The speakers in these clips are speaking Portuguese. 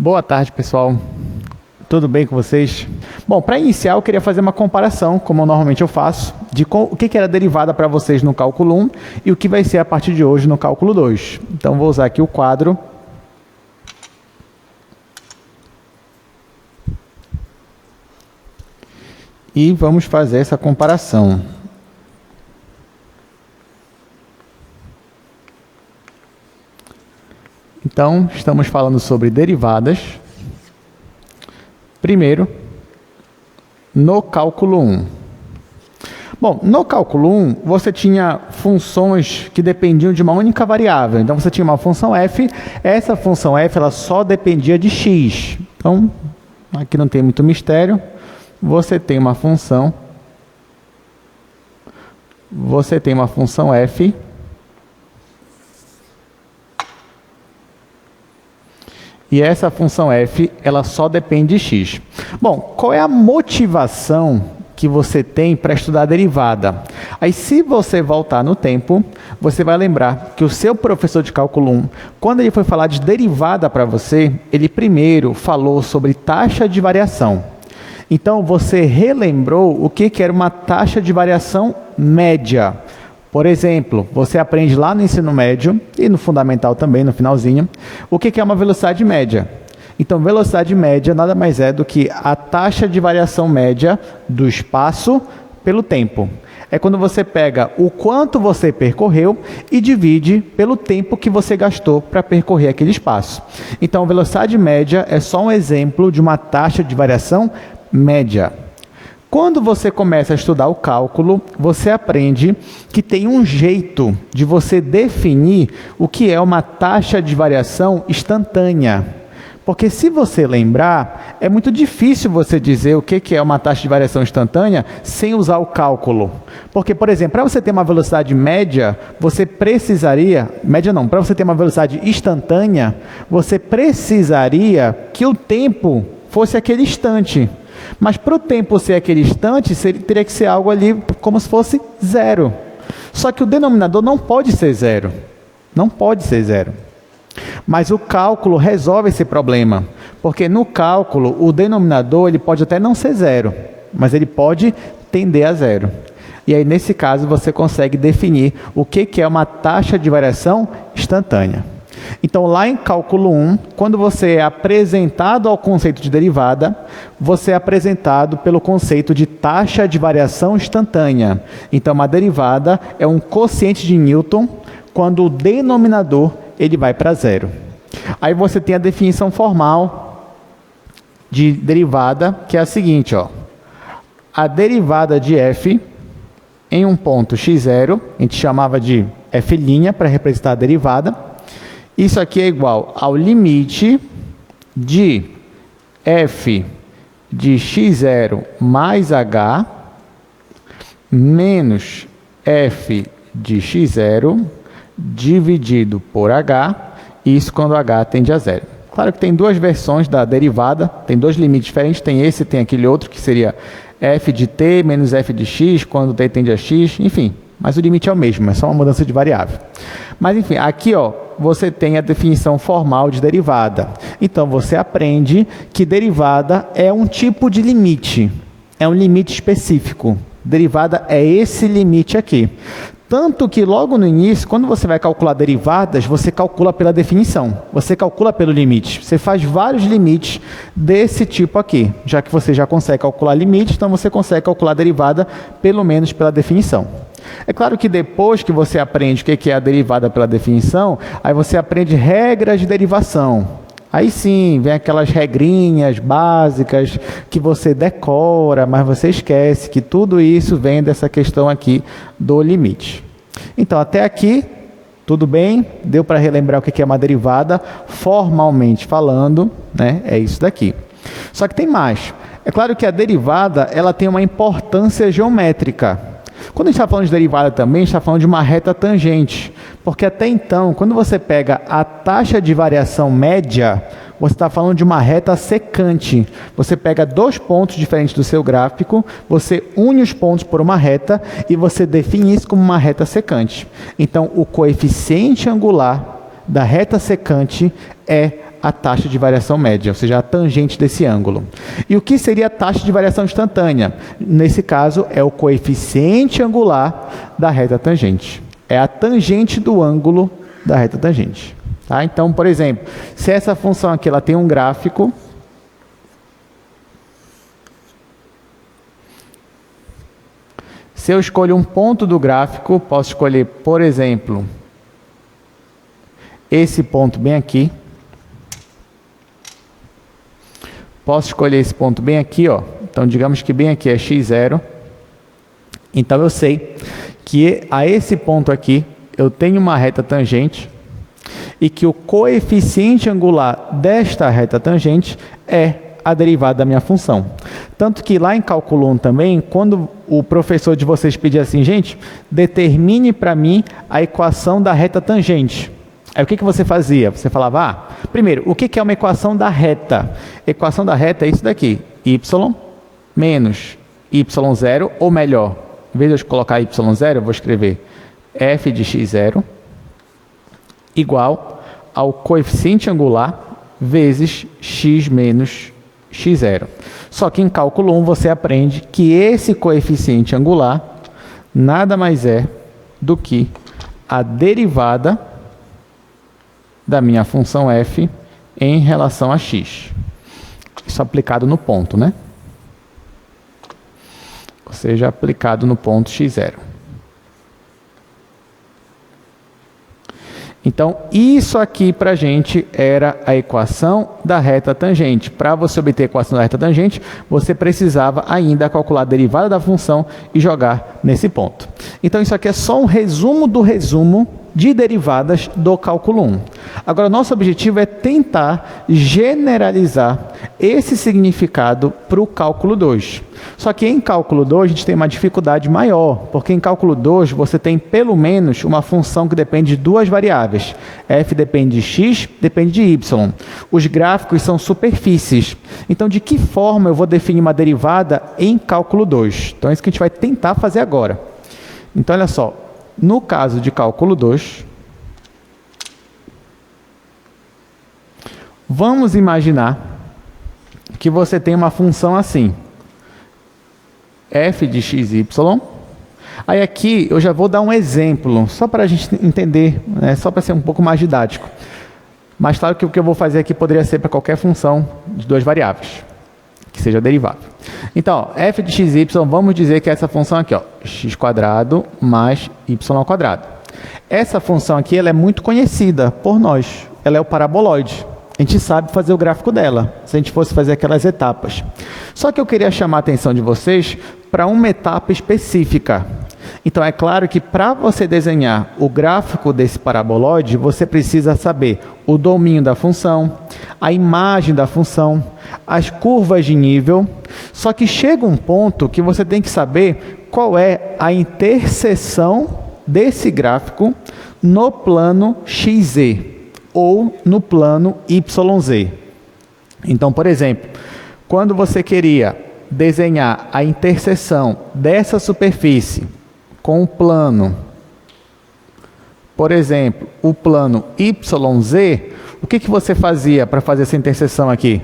Boa tarde, pessoal. Tudo bem com vocês? Bom, para iniciar, eu queria fazer uma comparação, como normalmente eu faço, de o que era derivada para vocês no cálculo 1 e o que vai ser a partir de hoje no cálculo 2. Então, vou usar aqui o quadro. E vamos fazer essa comparação. Então, estamos falando sobre derivadas. Primeiro, no cálculo 1. Bom, no cálculo 1, você tinha funções que dependiam de uma única variável. Então, você tinha uma função f, essa função f ela só dependia de x. Então, aqui não tem muito mistério. Você tem uma função f, e essa função f, ela só depende de x. Bom, qual é a motivação que você tem para estudar a derivada? Aí, se você voltar no tempo, você vai lembrar que o seu professor de cálculo 1, quando ele foi falar de derivada para você, ele primeiro falou sobre taxa de variação. Então, você relembrou o que era uma taxa de variação média. Por exemplo, você aprende lá no ensino médio e no fundamental também, no finalzinho, o que é uma velocidade média. Então, velocidade média nada mais é do que a taxa de variação média do espaço pelo tempo. É quando você pega o quanto você percorreu e divide pelo tempo que você gastou para percorrer aquele espaço. Então, velocidade média é só um exemplo de uma taxa de variação média. Quando você começa a estudar o cálculo, você aprende que tem um jeito de você definir o que é uma taxa de variação instantânea. Porque se você lembrar, é muito difícil você dizer o que é uma taxa de variação instantânea sem usar o cálculo. Porque, por exemplo, para você ter uma velocidade média, você precisaria... Média não, para você ter uma velocidade instantânea, você precisaria que o tempo fosse aquele instante. Mas para o tempo ser aquele instante, teria que ser algo ali como se fosse zero. Só que o denominador não pode ser zero. Não pode ser zero. Mas o cálculo resolve esse problema. Porque no cálculo, o denominador ele pode até não ser zero, mas ele pode tender a zero. E aí, nesse caso, você consegue definir o que é uma taxa de variação instantânea. Então, lá em cálculo 1, quando você é apresentado ao conceito de derivada, você é apresentado pelo conceito de taxa de variação instantânea. Então, uma derivada é um quociente de Newton quando o denominador ele vai para zero. Aí você tem a definição formal de derivada, que é a seguinte, ó. A derivada de f em um ponto x0, a gente chamava de f' para representar a derivada. Isso aqui é igual ao limite de f de x0 mais h menos f de x0 dividido por h, isso quando h tende a zero. Claro que tem duas versões da derivada, tem dois limites diferentes, tem esse e tem aquele outro, que seria f de t menos f de x quando t tende a x, enfim. Mas o limite é o mesmo, é só uma mudança de variável. Mas, enfim, aqui, ó, você tem a definição formal de derivada. Então, você aprende que derivada é um tipo de limite. É um limite específico. Derivada é esse limite aqui. Tanto que, logo no início, quando você vai calcular derivadas, você calcula pela definição. Você calcula pelo limite. Você faz vários limites desse tipo aqui. Já que você já consegue calcular limite, então você consegue calcular a derivada, pelo menos pela definição. É claro que depois que você aprende o que é a derivada pela definição, aí você aprende regras de derivação. Aí sim, vem aquelas regrinhas básicas que você decora, mas você esquece que tudo isso vem dessa questão aqui do limite. Então, até aqui, tudo bem? Deu para relembrar o que é uma derivada? Formalmente falando, né? É isso daqui. Só que tem mais. É claro que a derivada ela tem uma importância geométrica. Quando a gente está falando de derivada também, a gente está falando de uma reta tangente. Porque até então, quando você pega a taxa de variação média, você está falando de uma reta secante. Você pega dois pontos diferentes do seu gráfico, você une os pontos por uma reta e você define isso como uma reta secante. Então, o coeficiente angular da reta secante é a taxa de variação média, ou seja, a tangente desse ângulo. E o que seria a taxa de variação instantânea? Nesse caso, é o coeficiente angular da reta tangente. É a tangente do ângulo da reta tangente. Tá? Então, por exemplo, se essa função aqui ela tem um gráfico, se eu escolho um ponto do gráfico, posso escolher, por exemplo, esse ponto bem aqui. Posso escolher esse ponto bem aqui, ó. Então, digamos que bem aqui é x0. Então, eu sei que a esse ponto aqui, eu tenho uma reta tangente e que o coeficiente angular desta reta tangente é a derivada da minha função. Tanto que lá em cálculo 1 também, quando o professor de vocês pedia assim, gente, determine para mim a equação da reta tangente. Aí o que você fazia? Você falava, primeiro, o que é uma equação da reta? Equação da reta é isso daqui, y menos y0, ou melhor, em vez de eu colocar y0, eu vou escrever f de x0 igual ao coeficiente angular vezes x menos x0. Só que em cálculo 1 você aprende que esse coeficiente angular nada mais é do que a derivada da minha função f em relação a x. Isso aplicado no ponto, né? Ou seja, aplicado no ponto x0. Então, isso aqui para a gente era a equação da reta tangente. Para você obter a equação da reta tangente, você precisava ainda calcular a derivada da função e jogar nesse ponto. Então, isso aqui é só um resumo do resumo de derivadas do cálculo 1. Agora, nosso objetivo é tentar generalizar esse significado para o cálculo 2. Só que em cálculo 2 a gente tem uma dificuldade maior, porque em cálculo 2 você tem pelo menos uma função que depende de duas variáveis. F depende de x, depende de y. Os gráficos são superfícies. Então, de que forma eu vou definir uma derivada em cálculo 2? Então, é isso que a gente vai tentar fazer agora. Então, olha só. No caso de cálculo 2, vamos imaginar que você tem uma função assim, f de xy. Aí aqui eu já vou dar um exemplo, só para a gente entender, né, só para ser um pouco mais didático. Mas claro que o que eu vou fazer aqui poderia ser para qualquer função de duas variáveis, que seja derivável. Então, ó, f de xy, vamos dizer que é essa função aqui, ó, x² mais y². Essa função aqui ela é muito conhecida por nós, ela é o paraboloide. A gente sabe fazer o gráfico dela, se a gente fosse fazer aquelas etapas. Só que eu queria chamar a atenção de vocês para uma etapa específica. Então, é claro que para você desenhar o gráfico desse paraboloide, você precisa saber o domínio da função, a imagem da função, as curvas de nível. Só que chega um ponto que você tem que saber qual é a interseção desse gráfico no plano XZ ou no plano YZ. Então, por exemplo, quando você queria desenhar a interseção dessa superfície com o plano, por exemplo, o plano YZ, o que você fazia para fazer essa interseção aqui?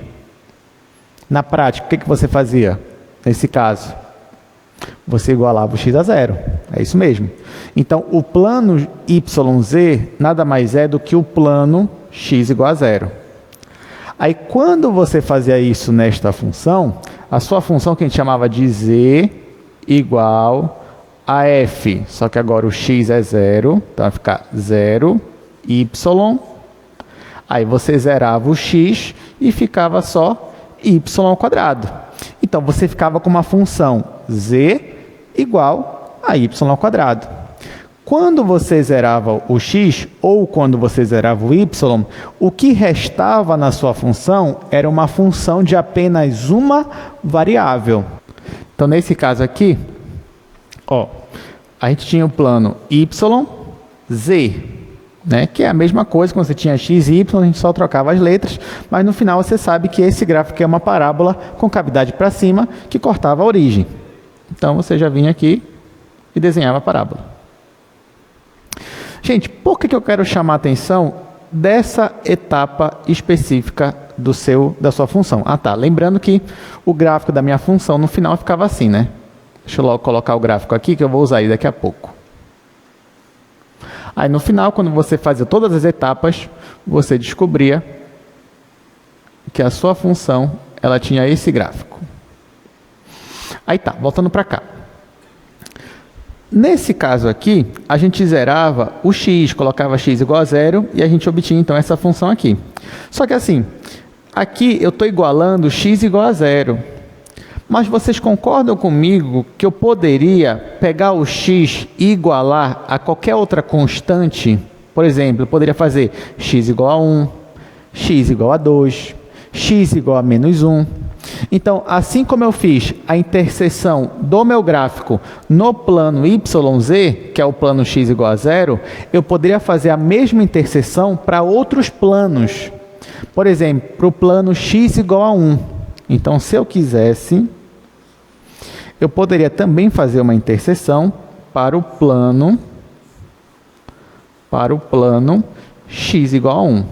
Na prática, o que você fazia nesse caso? Você igualava o x a zero. É isso mesmo. Então, o plano YZ nada mais é do que o plano x igual a zero. Aí, quando você fazia isso nesta função, a sua função que a gente chamava de z igual a f, só que agora o x é zero, então vai ficar 0, y. Aí você zerava o x e ficava só y². Então, você ficava com uma função z igual a y². Quando você zerava o x ou quando você zerava o y, o que restava na sua função era uma função de apenas uma variável. Então, nesse caso aqui, ó, a gente tinha o plano YZ, né, que é a mesma coisa, quando você tinha x e y, a gente só trocava as letras, mas no final você sabe que esse gráfico é uma parábola com cavidade para cima que cortava a origem. Então, você já vinha aqui e desenhava a parábola. Gente, por que eu quero chamar a atenção dessa etapa específica da sua função. Ah, tá. Lembrando que o gráfico da minha função no final ficava assim, né? Deixa eu logo colocar o gráfico aqui, que eu vou usar aí daqui a pouco. Aí no final, quando você fazia todas as etapas, você descobria que a sua função ela tinha esse gráfico. Aí tá, voltando para cá. Nesse caso aqui, a gente zerava o x, colocava x igual a zero e a gente obtinha então essa função aqui. Só que assim, aqui eu estou igualando x igual a zero. Mas vocês concordam comigo que eu poderia pegar o x e igualar a qualquer outra constante? Por exemplo, eu poderia fazer x igual a 1, x igual a 2, x igual a menos 1. Então, assim como eu fiz a interseção do meu gráfico no plano YZ, que é o plano x igual a zero, eu poderia fazer a mesma interseção para outros planos. Por exemplo, para o plano x igual a 1. Então, se eu quisesse, eu poderia também fazer uma interseção para o plano x igual a 1.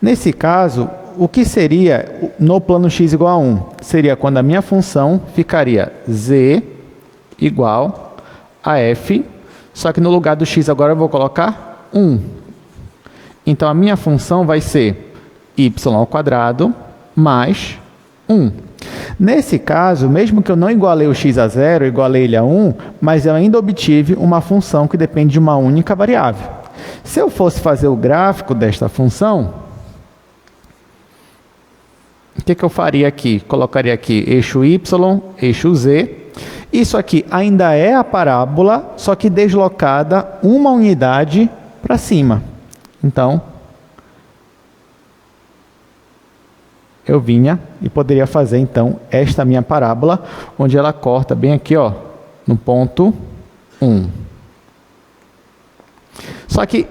Nesse caso, o que seria no plano x igual a 1? Seria quando a minha função ficaria z igual a f, só que no lugar do x agora eu vou colocar 1. Então, a minha função vai ser y ao quadrado mais 1. Nesse caso, mesmo que eu não igualei o x a zero, eu igualei ele a 1, mas eu ainda obtive uma função que depende de uma única variável. Se eu fosse fazer o gráfico desta função, o que eu faria aqui? Colocaria aqui eixo y, eixo z. Isso aqui ainda é a parábola, só que deslocada uma unidade para cima. Então, eu vinha e poderia fazer, então, esta minha parábola, onde ela corta bem aqui, ó, no ponto 1. Só que,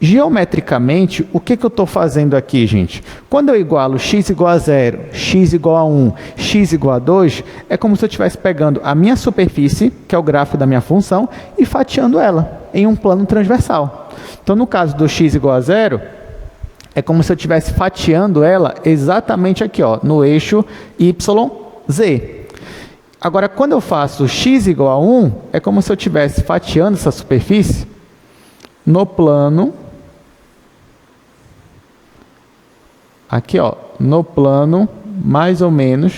geometricamente, o que eu estou fazendo aqui, gente? Quando eu igualo x igual a 0, x igual a 1, x igual a 2, é como se eu estivesse pegando a minha superfície, que é o gráfico da minha função, e fatiando ela em um plano transversal. Então, no caso do x igual a 0, é como se eu estivesse fatiando ela exatamente aqui, ó, no eixo YZ. Agora, quando eu faço x igual a 1, é como se eu estivesse fatiando essa superfície no plano, aqui, ó, no plano mais ou menos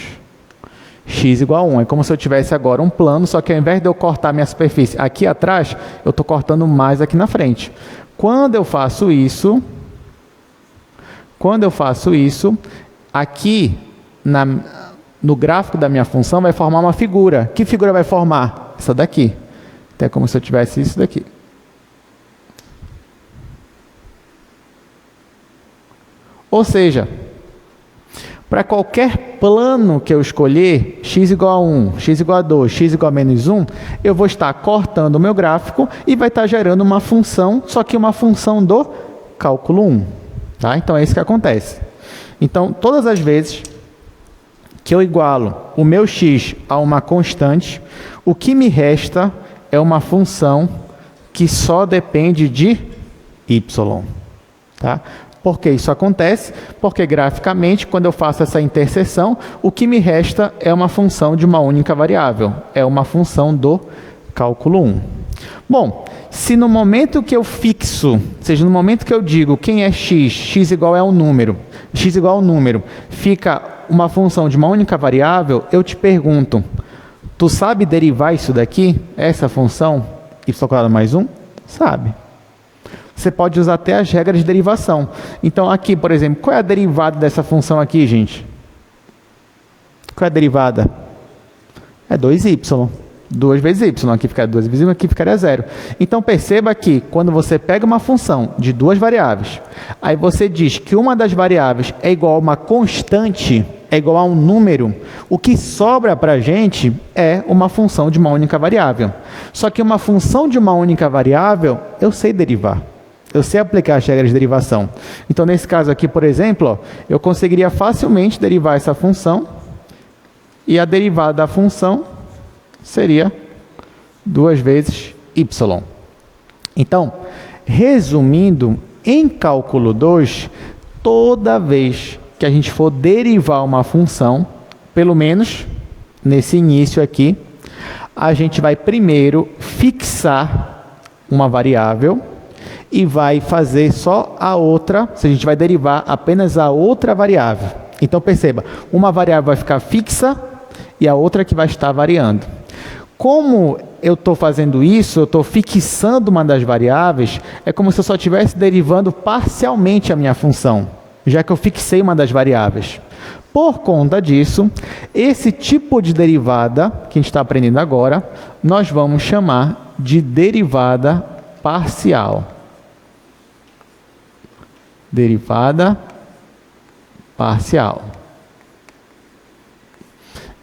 x igual a 1. É como se eu tivesse agora um plano, só que ao invés de eu cortar minha superfície aqui atrás, eu estou cortando mais aqui na frente. Quando eu faço isso, aqui no gráfico da minha função vai formar uma figura. Que figura vai formar? Essa daqui. Então é como se eu tivesse isso daqui. Ou seja, para qualquer plano que eu escolher, x igual a 1, x igual a 2, x igual a menos 1, eu vou estar cortando o meu gráfico e vai estar gerando uma função, só que uma função do cálculo 1. Tá? Então, é isso que acontece. Então, todas as vezes que eu igualo o meu x a uma constante, o que me resta é uma função que só depende de y. Tá? Por que isso acontece? Porque, graficamente, quando eu faço essa interseção, o que me resta é uma função de uma única variável. É uma função do cálculo 1. Bom, se no momento que eu fixo, seja, no momento que eu digo quem é x, x igual a um número, fica uma função de uma única variável, eu te pergunto, tu sabe derivar isso daqui, essa função, y² mais 1? Sabe. Você pode usar até as regras de derivação. Então, aqui, por exemplo, qual é a derivada dessa função aqui, gente? Qual é a derivada? É 2y. 2 vezes y. Aqui ficaria 2 vezes y, aqui ficaria 0. Então, perceba que quando você pega uma função de duas variáveis, aí você diz que uma das variáveis é igual a uma constante, é igual a um número, o que sobra para a gente é uma função de uma única variável. Só que uma função de uma única variável, eu sei derivar. Eu sei aplicar as regras de derivação. Então, nesse caso aqui, por exemplo, ó, eu conseguiria facilmente derivar essa função e a derivada da função seria 2 vezes y. Então, resumindo, Em cálculo 2, toda vez que a gente for derivar uma função, pelo menos nesse início aqui, a gente vai primeiro fixar uma variável e vai fazer só a outra, se a gente vai derivar apenas a outra variável. Então perceba, uma variável vai ficar fixa e a outra que vai estar variando. Como eu estou fazendo isso, eu estou fixando uma das variáveis, é como se eu só estivesse derivando parcialmente a minha função, já que eu fixei uma das variáveis. Por conta disso, esse tipo de derivada que a gente está aprendendo agora, nós vamos chamar de derivada parcial. Derivada parcial.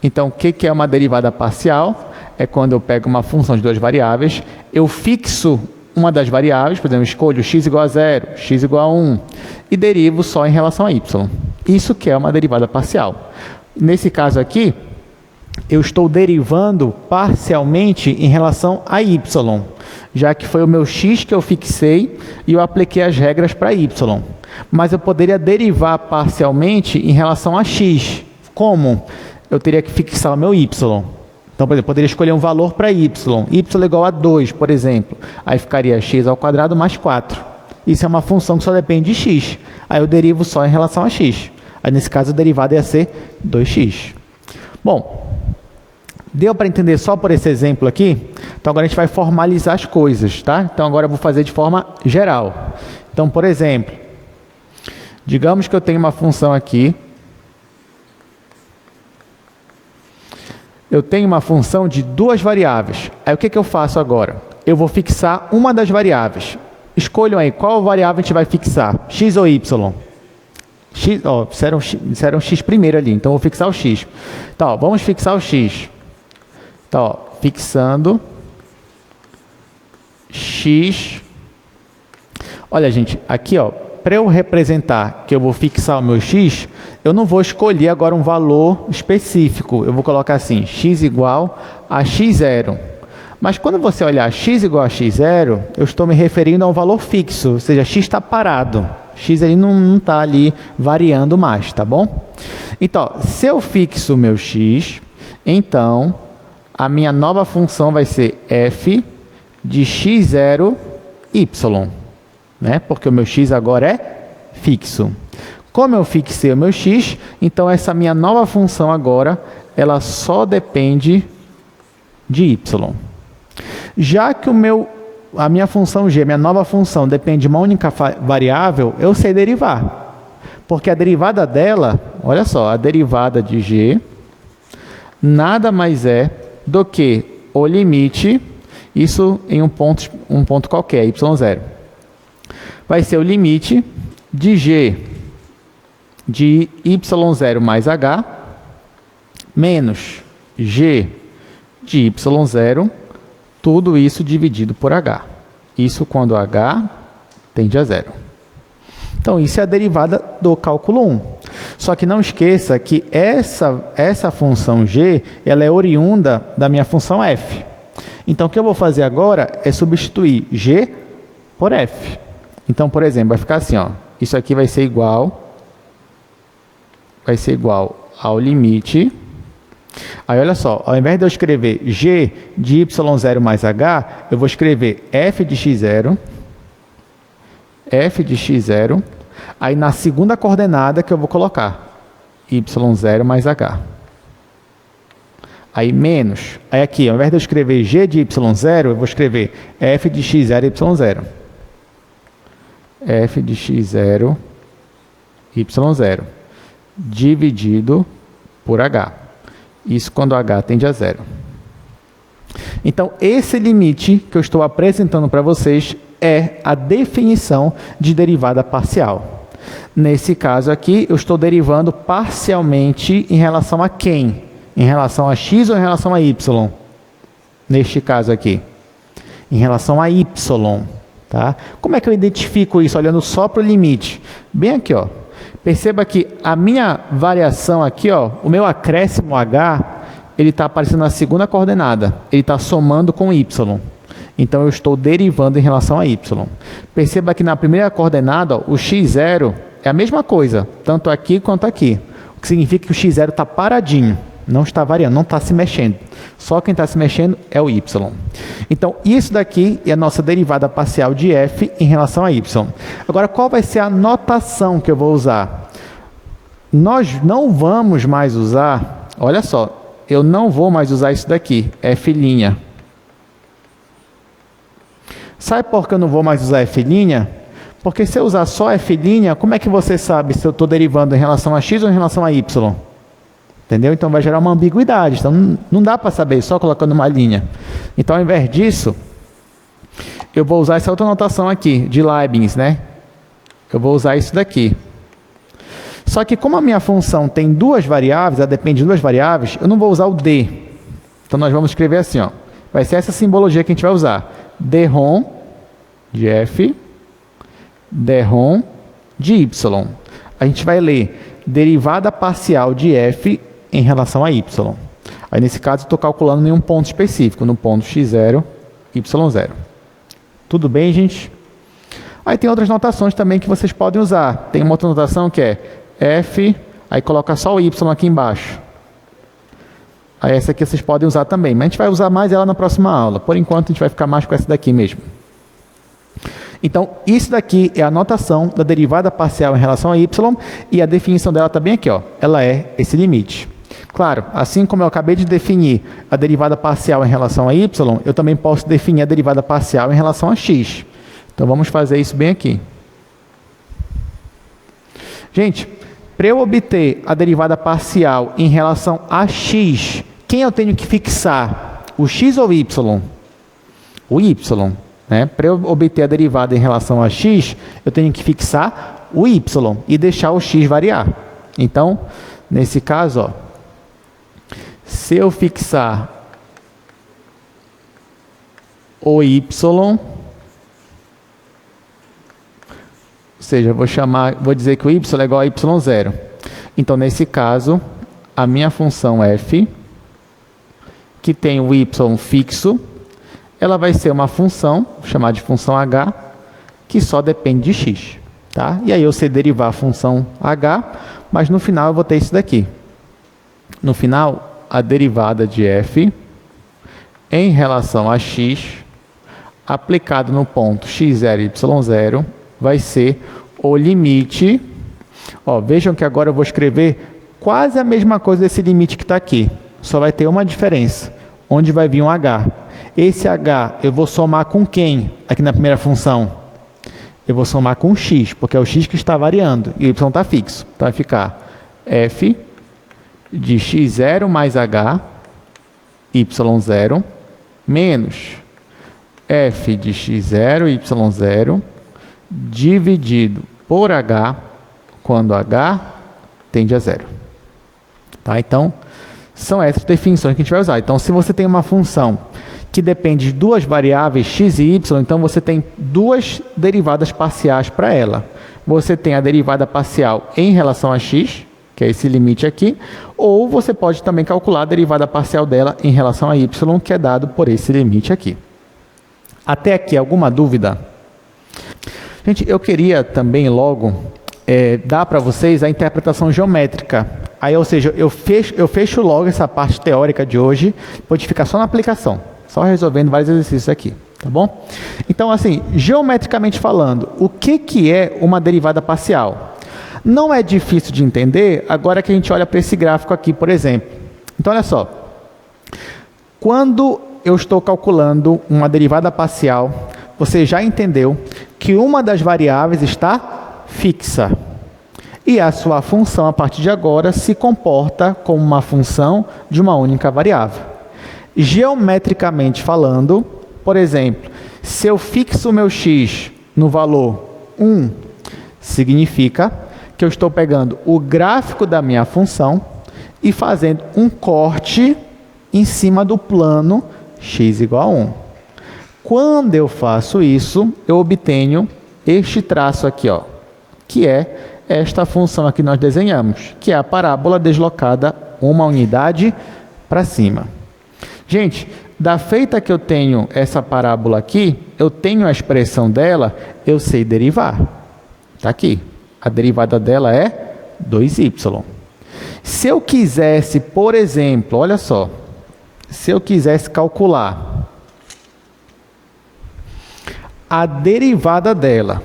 Então, o que é uma derivada parcial? É quando eu pego uma função de duas variáveis, eu fixo uma das variáveis, por exemplo, escolho x igual a 0, x igual a 1, e derivo só em relação a y. Isso que é uma derivada parcial. Nesse caso aqui, eu estou derivando parcialmente em relação a y, já que foi o meu x que eu fixei e eu apliquei as regras para y. Mas eu poderia derivar parcialmente em relação a x. Como? Eu teria que fixar o meu y. Então, por exemplo, eu poderia escolher um valor para y. Y igual a 2, por exemplo. Aí ficaria x ao quadrado mais 4. Isso é uma função que só depende de x. Aí eu derivo só em relação a x. Aí, nesse caso, a derivada ia ser 2x. Bom, deu para entender só por esse exemplo aqui? Então, agora a gente vai formalizar as coisas, tá? Então, agora eu vou fazer de forma geral. Então, por exemplo, digamos que eu tenho uma função aqui. Eu tenho uma função de duas variáveis. Aí o que eu faço agora? Eu vou fixar uma das variáveis. Escolham aí qual variável a gente vai fixar, x ou y. X, ó, disseram x primeiro ali, então eu vou fixar o x. Então, ó, vamos fixar o x. Então, ó, fixando x. Olha, gente, aqui, ó, para eu representar que eu vou fixar o meu x, eu não vou escolher agora um valor específico. Eu vou colocar assim, x igual a x0. Mas quando você olhar x igual a x0, eu estou me referindo a um valor fixo, ou seja, x está parado. X ele não está ali variando mais, tá bom? Então, se eu fixo o meu x, então a minha nova função vai ser f de x0, y. Né? Porque o meu x agora é fixo. Como eu fixei o meu x, então essa minha nova função agora, ela só depende de y. Já que a minha função g, minha nova função, depende de uma única variável, eu sei derivar. Porque a derivada dela, olha só, a derivada de g nada mais é do que o limite, isso em um ponto qualquer, y0. Vai ser o limite de g de y0 mais h menos g de y0, tudo isso dividido por h. Isso quando h tende a 0. Então, isso é a derivada do cálculo 1. Só que não esqueça que essa função g, ela é oriunda da minha função f. Então, o que eu vou fazer agora é substituir g por f. Então, por exemplo, vai ficar assim, ó, isso aqui vai ser igual ao limite. Aí, olha só, ao invés de eu escrever g de y0 mais h, eu vou escrever f de x0, aí na segunda coordenada que eu vou colocar, y0 mais h. Aí, menos. Aí aqui, ao invés de eu escrever g de y0, eu vou escrever f de x0, y0. F de x0, y0, dividido por h. Isso quando h tende a 0. Então, esse limite que eu estou apresentando para vocês é a definição de derivada parcial. Nesse caso aqui, eu estou derivando parcialmente em relação a quem? Em relação a x ou em relação a y? Neste caso aqui, em relação a y. Tá? Como é que eu identifico isso olhando só para o limite? Bem aqui, ó. Perceba que a minha variação aqui, ó, o meu acréscimo h, ele está aparecendo na segunda coordenada. Ele está somando com y. Então, eu estou derivando em relação a y. Perceba que na primeira coordenada, ó, o x0 é a mesma coisa, tanto aqui quanto aqui. O que significa que o x0 está paradinho, não está variando, não está se mexendo. Só quem está se mexendo é o y. Então, isso daqui é a nossa derivada parcial de f em relação a y. Agora, qual vai ser a notação que eu vou usar? Nós não vamos mais usar, olha só, eu não vou mais usar isso daqui, f'. Sabe por que eu não vou mais usar f'? Porque se eu usar só f', como é que você sabe se eu estou derivando em relação a x ou em relação a y? Entendeu? Então vai gerar uma ambiguidade. Então não dá para saber só colocando uma linha. Então ao invés disso, eu vou usar essa outra notação aqui, de Leibniz, né? Eu vou usar isso daqui. Só que como a minha função tem duas variáveis, ela depende de duas variáveis, eu não vou usar o d. Então nós vamos escrever assim, ó. Vai ser essa simbologia que a gente vai usar. dρ de f, dρ de y. A gente vai ler derivada parcial de f em relação a y. Aí nesse caso eu estou calculando em um ponto específico, no ponto x0, y0. Tudo bem, gente? Aí tem outras notações também que vocês podem usar. Tem uma outra notação que é f, aí coloca só o y aqui embaixo. Aí essa aqui vocês podem usar também, mas a gente vai usar mais ela na próxima aula. Por enquanto a gente vai ficar mais com essa daqui mesmo. Então, isso daqui é a notação da derivada parcial em relação a y, e a definição dela está bem aqui, ó. Ela é esse limite. Claro, assim como eu acabei de definir a derivada parcial em relação a y, eu também posso definir a derivada parcial em relação a x. Então, vamos fazer isso bem aqui. Gente, para eu obter a derivada parcial em relação a x, quem eu tenho que fixar? O x ou o y? O y. Né? Para eu obter a derivada em relação a x, eu tenho que fixar o y e deixar o x variar. Então, nesse caso, ó, se eu fixar o y, ou seja, vou dizer que o y é igual a y0. Então, nesse caso, a minha função f, que tem o y fixo, ela vai ser uma função, vou chamar de função h, que só depende de x. Tá? E aí eu sei derivar a função h, mas no final eu vou ter isso daqui. No final, a derivada de f em relação a x, aplicado no ponto x0 e y0, vai ser o limite. Ó, vejam que agora eu vou escrever quase a mesma coisa desse limite que está aqui. Só vai ter uma diferença, onde vai vir um h. Esse h eu vou somar com quem aqui na primeira função? Eu vou somar com x, porque é o x que está variando e o y está fixo. Então vai ficar f de x0 mais h, y0, menos f de x0, y0, dividido por h, quando h tende a zero. Tá? Então, são essas definições que a gente vai usar. Então, se você tem uma função que depende de duas variáveis, x e y, então você tem duas derivadas parciais para ela. Você tem a derivada parcial em relação a x, que é esse limite aqui, ou você pode também calcular a derivada parcial dela em relação a y, que é dado por esse limite aqui. Até aqui, alguma dúvida? Gente, eu queria também logo dar para vocês a interpretação geométrica. Aí, ou seja, eu fecho logo essa parte teórica de hoje, pode ficar só na aplicação, só resolvendo vários exercícios aqui, tá bom? Então, assim, geometricamente falando, o que é uma derivada parcial? Não é difícil de entender agora que a gente olha para esse gráfico aqui, por exemplo. Então, olha só. Quando eu estou calculando uma derivada parcial, você já entendeu que uma das variáveis está fixa. E a sua função, a partir de agora, se comporta como uma função de uma única variável. Geometricamente falando, por exemplo, se eu fixo o meu x no valor 1, significa que eu estou pegando o gráfico da minha função e fazendo um corte em cima do plano x igual a 1. Quando eu faço isso, eu obtenho este traço aqui, ó, que é esta função aqui que nós desenhamos, que é a parábola deslocada uma unidade para cima. Gente, Da feita que eu tenho essa parábola aqui, eu tenho a expressão dela, eu sei derivar. Está aqui. A derivada dela é 2y. Se eu quisesse, por exemplo, olha só, se eu quisesse calcular a derivada dela,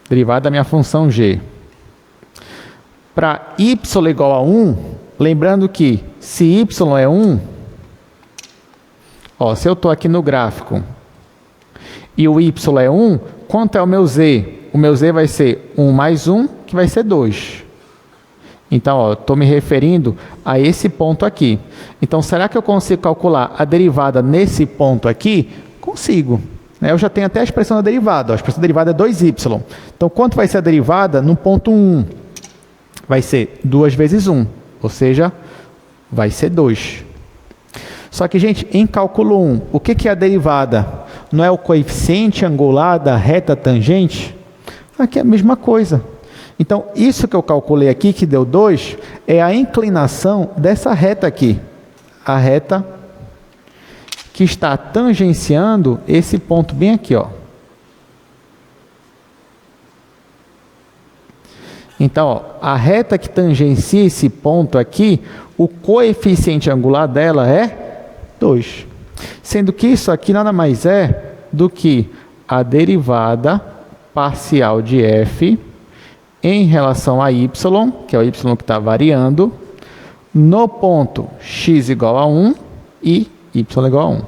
derivada da minha função g, para y igual a 1, lembrando que se y é 1, ó, se eu estou aqui no gráfico e o y é 1, quanto é o meu z? O meu z vai ser 1 mais 1, que vai ser 2. Então, estou me referindo a esse ponto aqui. Então, será que eu consigo calcular a derivada nesse ponto aqui? Consigo. Eu já tenho até a expressão da derivada. A expressão da derivada é 2y. Então, quanto vai ser a derivada no ponto 1? Vai ser 2 vezes 1, ou seja, vai ser 2. Só que, gente, em cálculo 1, o que é a derivada? Não é o coeficiente angular da reta tangente? Aqui é a mesma coisa. Então, isso que eu calculei aqui, que deu 2, é a inclinação dessa reta aqui. A reta que está tangenciando esse ponto bem aqui, ó. Então, ó, a reta que tangencia esse ponto aqui, o coeficiente angular dela é 2. Sendo que isso aqui nada mais é do que a derivada parcial de f em relação a y, que é o y que está variando, no ponto x igual a 1 e y igual a 1.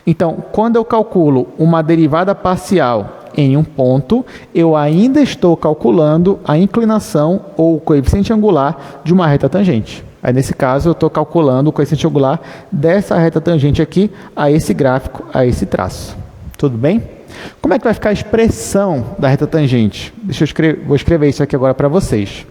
Então, quando eu calculo uma derivada parcial em um ponto, eu ainda estou calculando a inclinação ou o coeficiente angular de uma reta tangente. Aí, nesse caso, eu estou calculando o coeficiente angular dessa reta tangente aqui a esse gráfico, a esse traço. Tudo bem? Como é que vai ficar a expressão da reta tangente? Vou escrever isso aqui agora para vocês.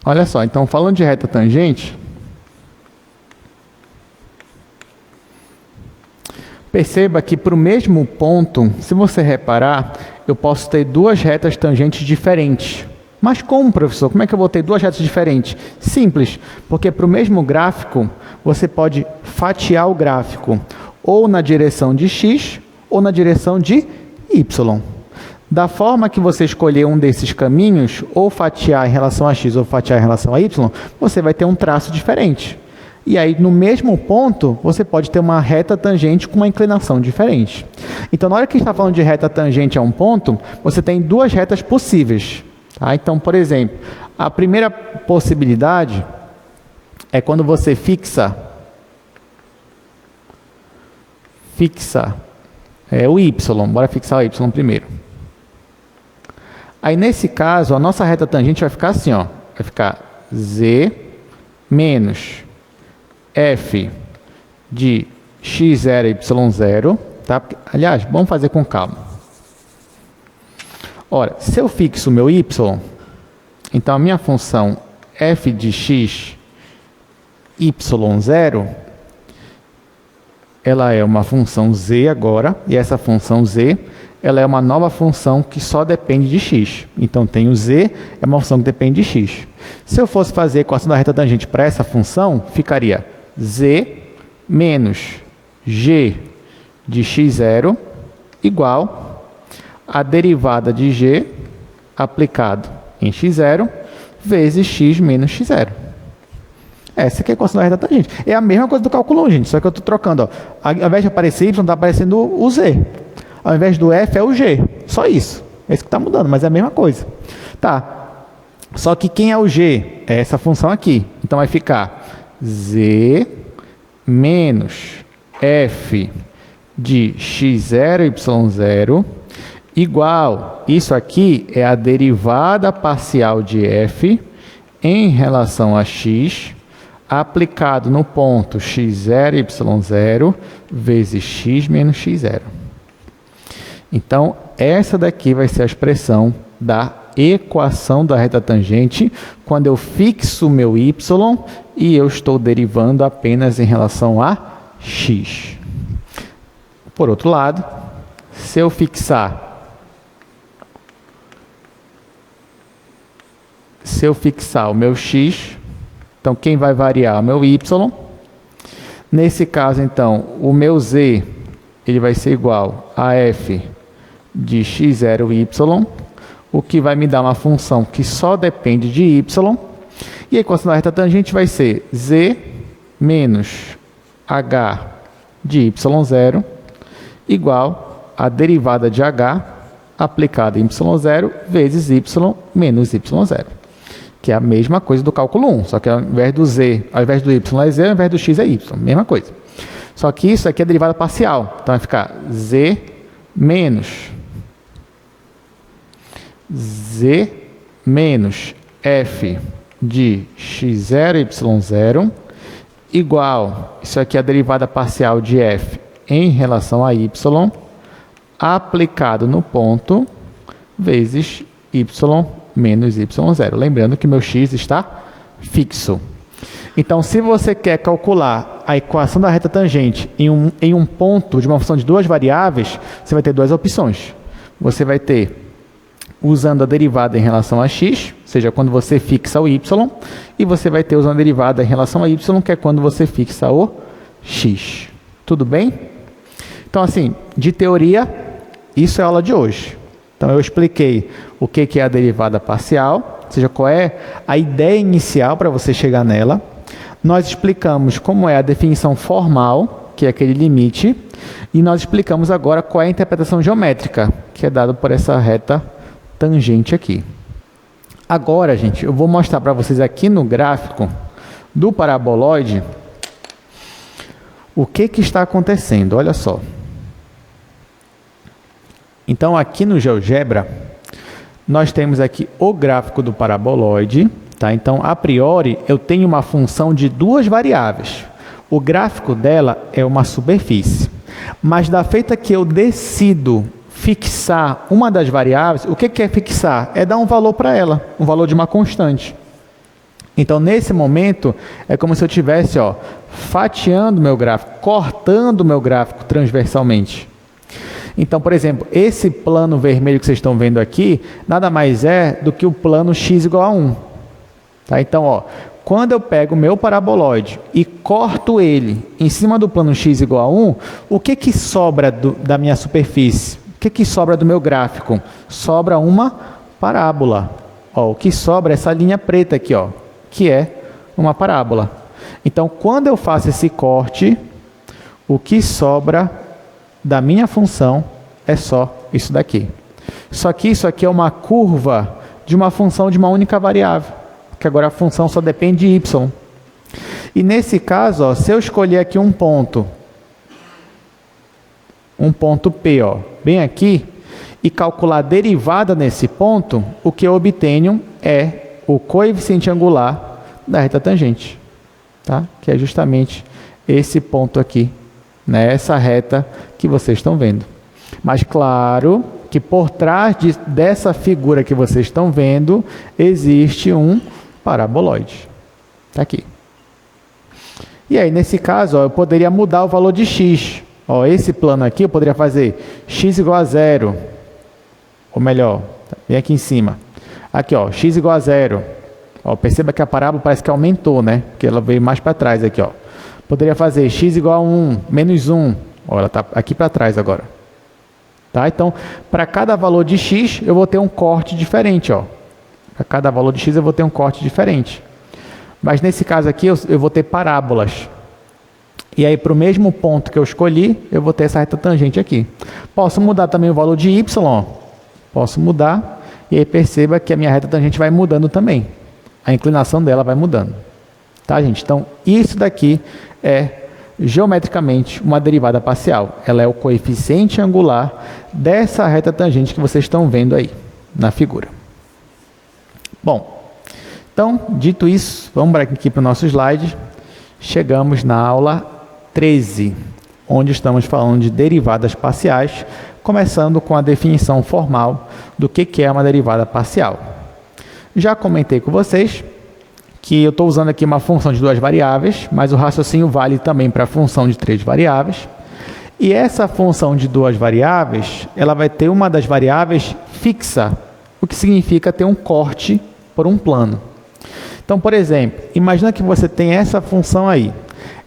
Olha só, então falando de reta tangente, perceba que para o mesmo ponto, se você reparar, eu posso ter duas retas tangentes diferentes. Mas como, professor? Como é que eu vou ter duas retas diferentes? Simples, porque para o mesmo gráfico, você pode fatiar o gráfico ou na direção de x ou na direção de y. Da forma que você escolher um desses caminhos, ou fatiar em relação a x ou fatiar em relação a y, você vai ter um traço diferente. E aí, no mesmo ponto, você pode ter uma reta tangente com uma inclinação diferente. Então, na hora que a gente está falando de reta tangente a um ponto, você tem duas retas possíveis. Tá? Então, por exemplo, a primeira possibilidade é quando você fixa o y. Bora fixar o y primeiro. Aí, nesse caso, a nossa reta tangente vai ficar assim, ó. Vai ficar z menos f de x0 e y0. Tá? Aliás, vamos fazer com calma. Ora, se eu fixo o meu y, então a minha função f de x, y0, ela é uma função z agora, e essa função z, ela é uma nova função que só depende de x. Então, tem o z, é uma função que depende de x. Se eu fosse fazer a equação da reta tangente para essa função, ficaria z menos g de x0 igual a derivada de g aplicado em x0 vezes x menos x0. Essa aqui é a equação da reta tangente. É a mesma coisa do cálculo 1, gente, só que eu estou trocando. Ó. Ao invés de aparecer y, está aparecendo o z. Ao invés do f, é o g. Só isso. É isso que está mudando, mas é a mesma coisa. Tá. Só que quem é o g? É essa função aqui. Então, vai ficar z menos f de x0 e y0 igual, isso aqui é a derivada parcial de f em relação a x aplicado no ponto x0 e y0 vezes x menos x0. Então, essa daqui vai ser a expressão da equação da reta tangente quando eu fixo o meu y e eu estou derivando apenas em relação a x. Por outro lado, se eu fixar o meu x, então quem vai variar é o meu y. Nesse caso, então, o meu z ele vai ser igual a f de x0y, o que vai me dar uma função que só depende de y. E a equação da reta tangente vai ser z menos h de y0 igual a derivada de h aplicada em y0 vezes y menos y0. Que é a mesma coisa do cálculo 1, só que ao invés do z, ao invés do y é z, ao invés do x é y, mesma coisa. Só que isso aqui é derivada parcial, então vai ficar z menos f de x0, y0 igual, isso aqui é a derivada parcial de f em relação a y, aplicado no ponto, vezes y menos y0. Lembrando que meu x está fixo. Então, se você quer calcular a equação da reta tangente em um ponto de uma função de duas variáveis, você vai ter duas opções. Você vai ter usando a derivada em relação a x, ou seja, quando você fixa o y, e você vai ter usando a derivada em relação a y, que é quando você fixa o x. Tudo bem? Então, assim, de teoria, isso é a aula de hoje. Então, eu expliquei o que é a derivada parcial, ou seja, qual é a ideia inicial para você chegar nela. Nós explicamos como é a definição formal, que é aquele limite, e nós explicamos agora qual é a interpretação geométrica, que é dada por essa reta tangente aqui. Agora, gente, eu vou mostrar para vocês aqui no gráfico do paraboloide o que está acontecendo. Olha só. Então, aqui no GeoGebra, nós temos aqui o gráfico do paraboloide. Tá? Então, a priori, eu tenho uma função de duas variáveis. O gráfico dela é uma superfície. Mas da feita que eu decido fixar uma das variáveis, o que é fixar? É dar um valor para ela, um valor de uma constante. Então, nesse momento, é como se eu estivesse fatiando o meu gráfico, cortando o meu gráfico transversalmente. Então, por exemplo, esse plano vermelho que vocês estão vendo aqui, nada mais é do que o plano x igual a 1. Tá? Então, quando eu pego o meu paraboloide e corto ele em cima do plano x igual a 1, o que sobra da minha superfície? O que sobra do meu gráfico? Sobra uma parábola. O que sobra é essa linha preta aqui, que é uma parábola. Então, quando eu faço esse corte, o que sobra da minha função é só isso daqui. Só que isso aqui é uma curva de uma função de uma única variável, que agora a função só depende de y. E nesse caso, se eu escolher aqui um ponto P, bem aqui, e calcular a derivada nesse ponto, o que eu obtenho é o coeficiente angular da reta tangente, tá? Que é justamente esse ponto aqui, né? Essa reta que vocês estão vendo. Mas claro que por trás dessa figura que vocês estão vendo, existe um paraboloide. Está aqui. E aí, nesse caso, eu poderia mudar o valor de x. Esse plano aqui, eu poderia fazer x igual a 0. Ou melhor, bem aqui em cima. Aqui, x igual a 0. Perceba que a parábola parece que aumentou, né? Porque ela veio mais para trás aqui, Poderia fazer x igual a 1, menos 1. Ela está aqui para trás agora. Tá? Então, para cada valor de x, eu vou ter um corte diferente. Para cada valor de x, eu vou ter um corte diferente. Mas nesse caso aqui, eu vou ter parábolas. E aí, para o mesmo ponto que eu escolhi, eu vou ter essa reta tangente aqui. Posso mudar também o valor de y. Posso mudar. E aí, perceba que a minha reta tangente vai mudando também. A inclinação dela vai mudando. Tá, gente? Então, isso daqui é geometricamente uma derivada parcial. Ela é o coeficiente angular dessa reta tangente que vocês estão vendo aí na figura. Bom, então, dito isso, vamos aqui para o nosso slide. Chegamos na aula 13, onde estamos falando de derivadas parciais, começando com a definição formal do que é uma derivada parcial. Já comentei com vocês que eu estou usando aqui uma função de 2 variáveis, mas o raciocínio vale também para a função de 3 variáveis. E essa função de 2 variáveis, ela vai ter uma das variáveis fixa, o que significa ter um corte por um plano. Então, por exemplo, imagina que você tem essa função aí.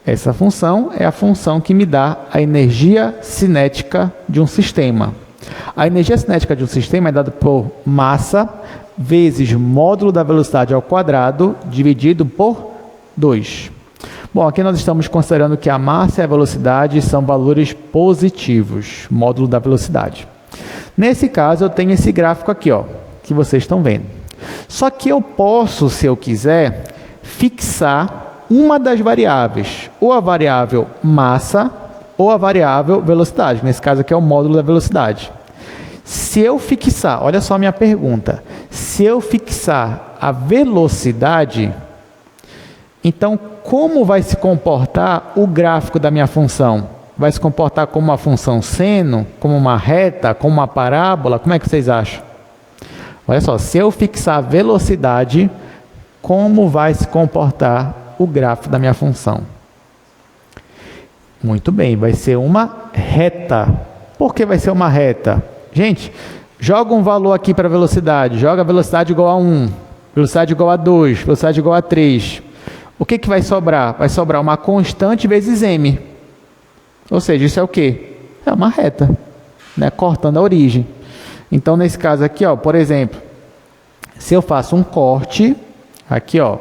Essa função é a função que me dá a energia cinética de um sistema. A energia cinética de um sistema é dada por massa vezes módulo da velocidade ao quadrado dividido por 2. Bom, aqui nós estamos considerando que a massa e a velocidade são valores positivos, módulo da velocidade. Nesse caso, eu tenho esse gráfico aqui, ó, que vocês estão vendo. Só que eu posso, se eu quiser, fixar uma das variáveis, ou a variável massa, ou a variável velocidade. Nesse caso aqui é o módulo da velocidade. Se eu fixar, olha só a minha pergunta, se eu fixar a velocidade, então como vai se comportar o gráfico da minha função? Vai se comportar como uma função seno, como uma reta, como uma parábola? Como é que vocês acham? Olha só, se eu fixar a velocidade, como vai se comportar o gráfico da minha função? Muito bem, vai ser uma reta. Por que vai ser uma reta? Gente, joga um valor aqui para a velocidade. Joga a velocidade igual a 1, velocidade igual a 2, velocidade igual a 3. O que vai sobrar? Vai sobrar uma constante vezes m. Ou seja, isso é o quê? É uma reta, né? Cortando a origem. Então, nesse caso aqui, ó, por exemplo, se eu faço um corte, aqui, ó,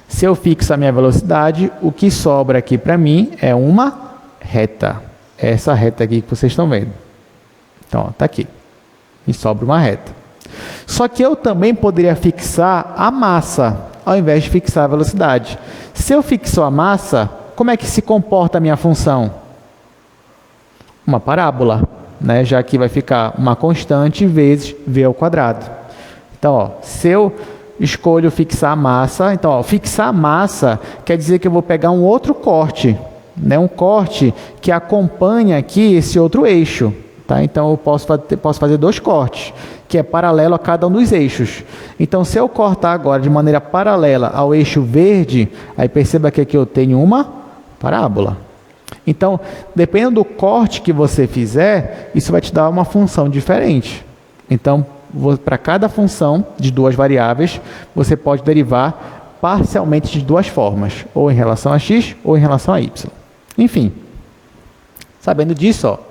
se eu fixo a minha velocidade, o que sobra aqui para mim é uma reta. Essa reta aqui que vocês estão vendo. Então, está aqui. E sobra uma reta. Só que eu também poderia fixar a massa, ao invés de fixar a velocidade. Se eu fixo a massa, como é que se comporta a minha função? Uma parábola, né? Já que vai ficar uma constante vezes v ao quadrado. Então, ó, se eu escolho fixar a massa, então, ó, fixar a massa quer dizer que eu vou pegar um outro corte, né? Um corte que acompanha aqui esse outro eixo. Tá? Então, eu posso fazer 2 cortes, que é paralelo a cada um dos eixos. Então, se eu cortar agora de maneira paralela ao eixo verde, aí perceba que aqui eu tenho uma parábola. Então, dependendo do corte que você fizer, isso vai te dar uma função diferente. Então, para cada função de 2 variáveis, você pode derivar parcialmente de 2 formas, ou em relação a x ou em relação a y. Enfim, sabendo disso, ó,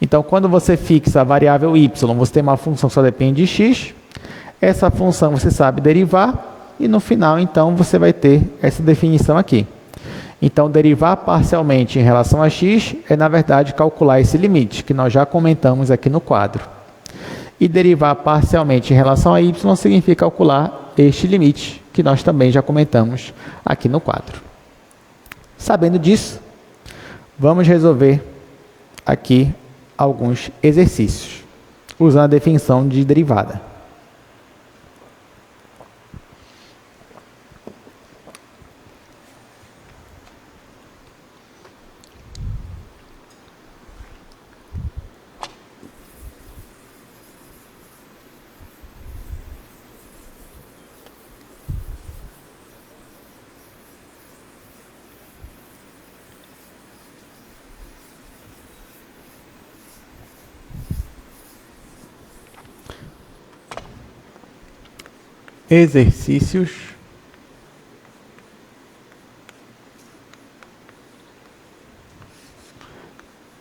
então, quando você fixa a variável y, você tem uma função que só depende de x. Essa função você sabe derivar. E no final, então, você vai ter essa definição aqui. Então, derivar parcialmente em relação a x é, na verdade, calcular esse limite, que nós já comentamos aqui no quadro. E derivar parcialmente em relação a y significa calcular este limite, que nós também já comentamos aqui no quadro. Sabendo disso, vamos resolver aqui alguns exercícios, usando a definição de derivada. Exercícios.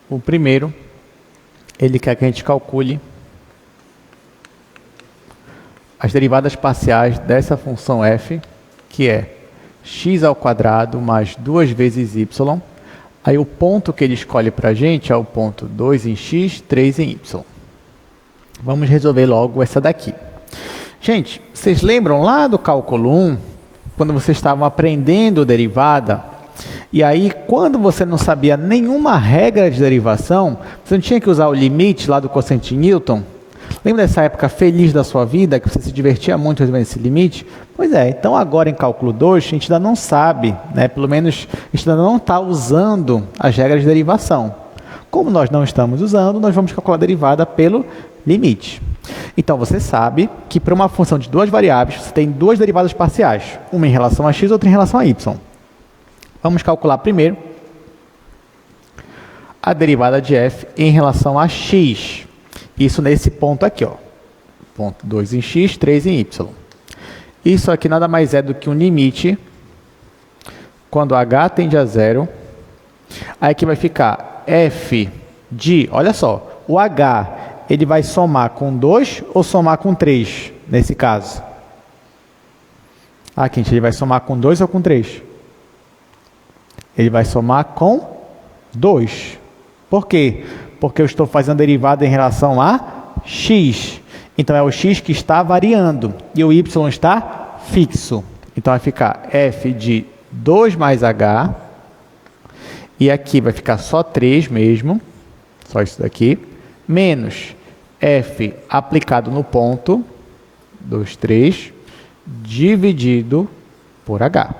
O primeiro, ele quer que a gente calcule as derivadas parciais dessa função f, que é x ao quadrado mais 2 vezes y. Aí o ponto que ele escolhe para a gente é o ponto 2 em x, 3 em y. Vamos resolver logo essa daqui. Gente, vocês lembram lá do cálculo 1, quando vocês estavam aprendendo derivada, e aí quando você não sabia nenhuma regra de derivação, você não tinha que usar o limite lá do quociente de Newton? Lembra dessa época feliz da sua vida, que você se divertia muito resolvendo esse limite? Pois é, então agora em cálculo 2, a gente ainda não sabe, né? Pelo menos a gente ainda não está usando as regras de derivação. Como nós não estamos usando, nós vamos calcular a derivada pelo limite. Então, você sabe que para uma função de duas variáveis, você tem duas derivadas parciais, uma em relação a x e outra em relação a y. Vamos calcular primeiro a derivada de f em relação a x. Isso nesse ponto aqui, ó. Ponto 2 em x, 3 em y. Isso aqui nada mais é do que um limite quando h tende a zero. Aí aqui vai ficar f de, olha só, o h, ele vai somar com 2 ou somar com 3, nesse caso? Aqui, gente, ele vai somar com 2 ou com 3? Ele vai somar com 2. Por quê? Porque eu estou fazendo derivada em relação a x. Então, é o x que está variando e o y está fixo. Então, vai ficar f de 2 mais h. E aqui vai ficar só 3 mesmo. Só isso daqui. Menos f aplicado no ponto, 2, 3, dividido por h.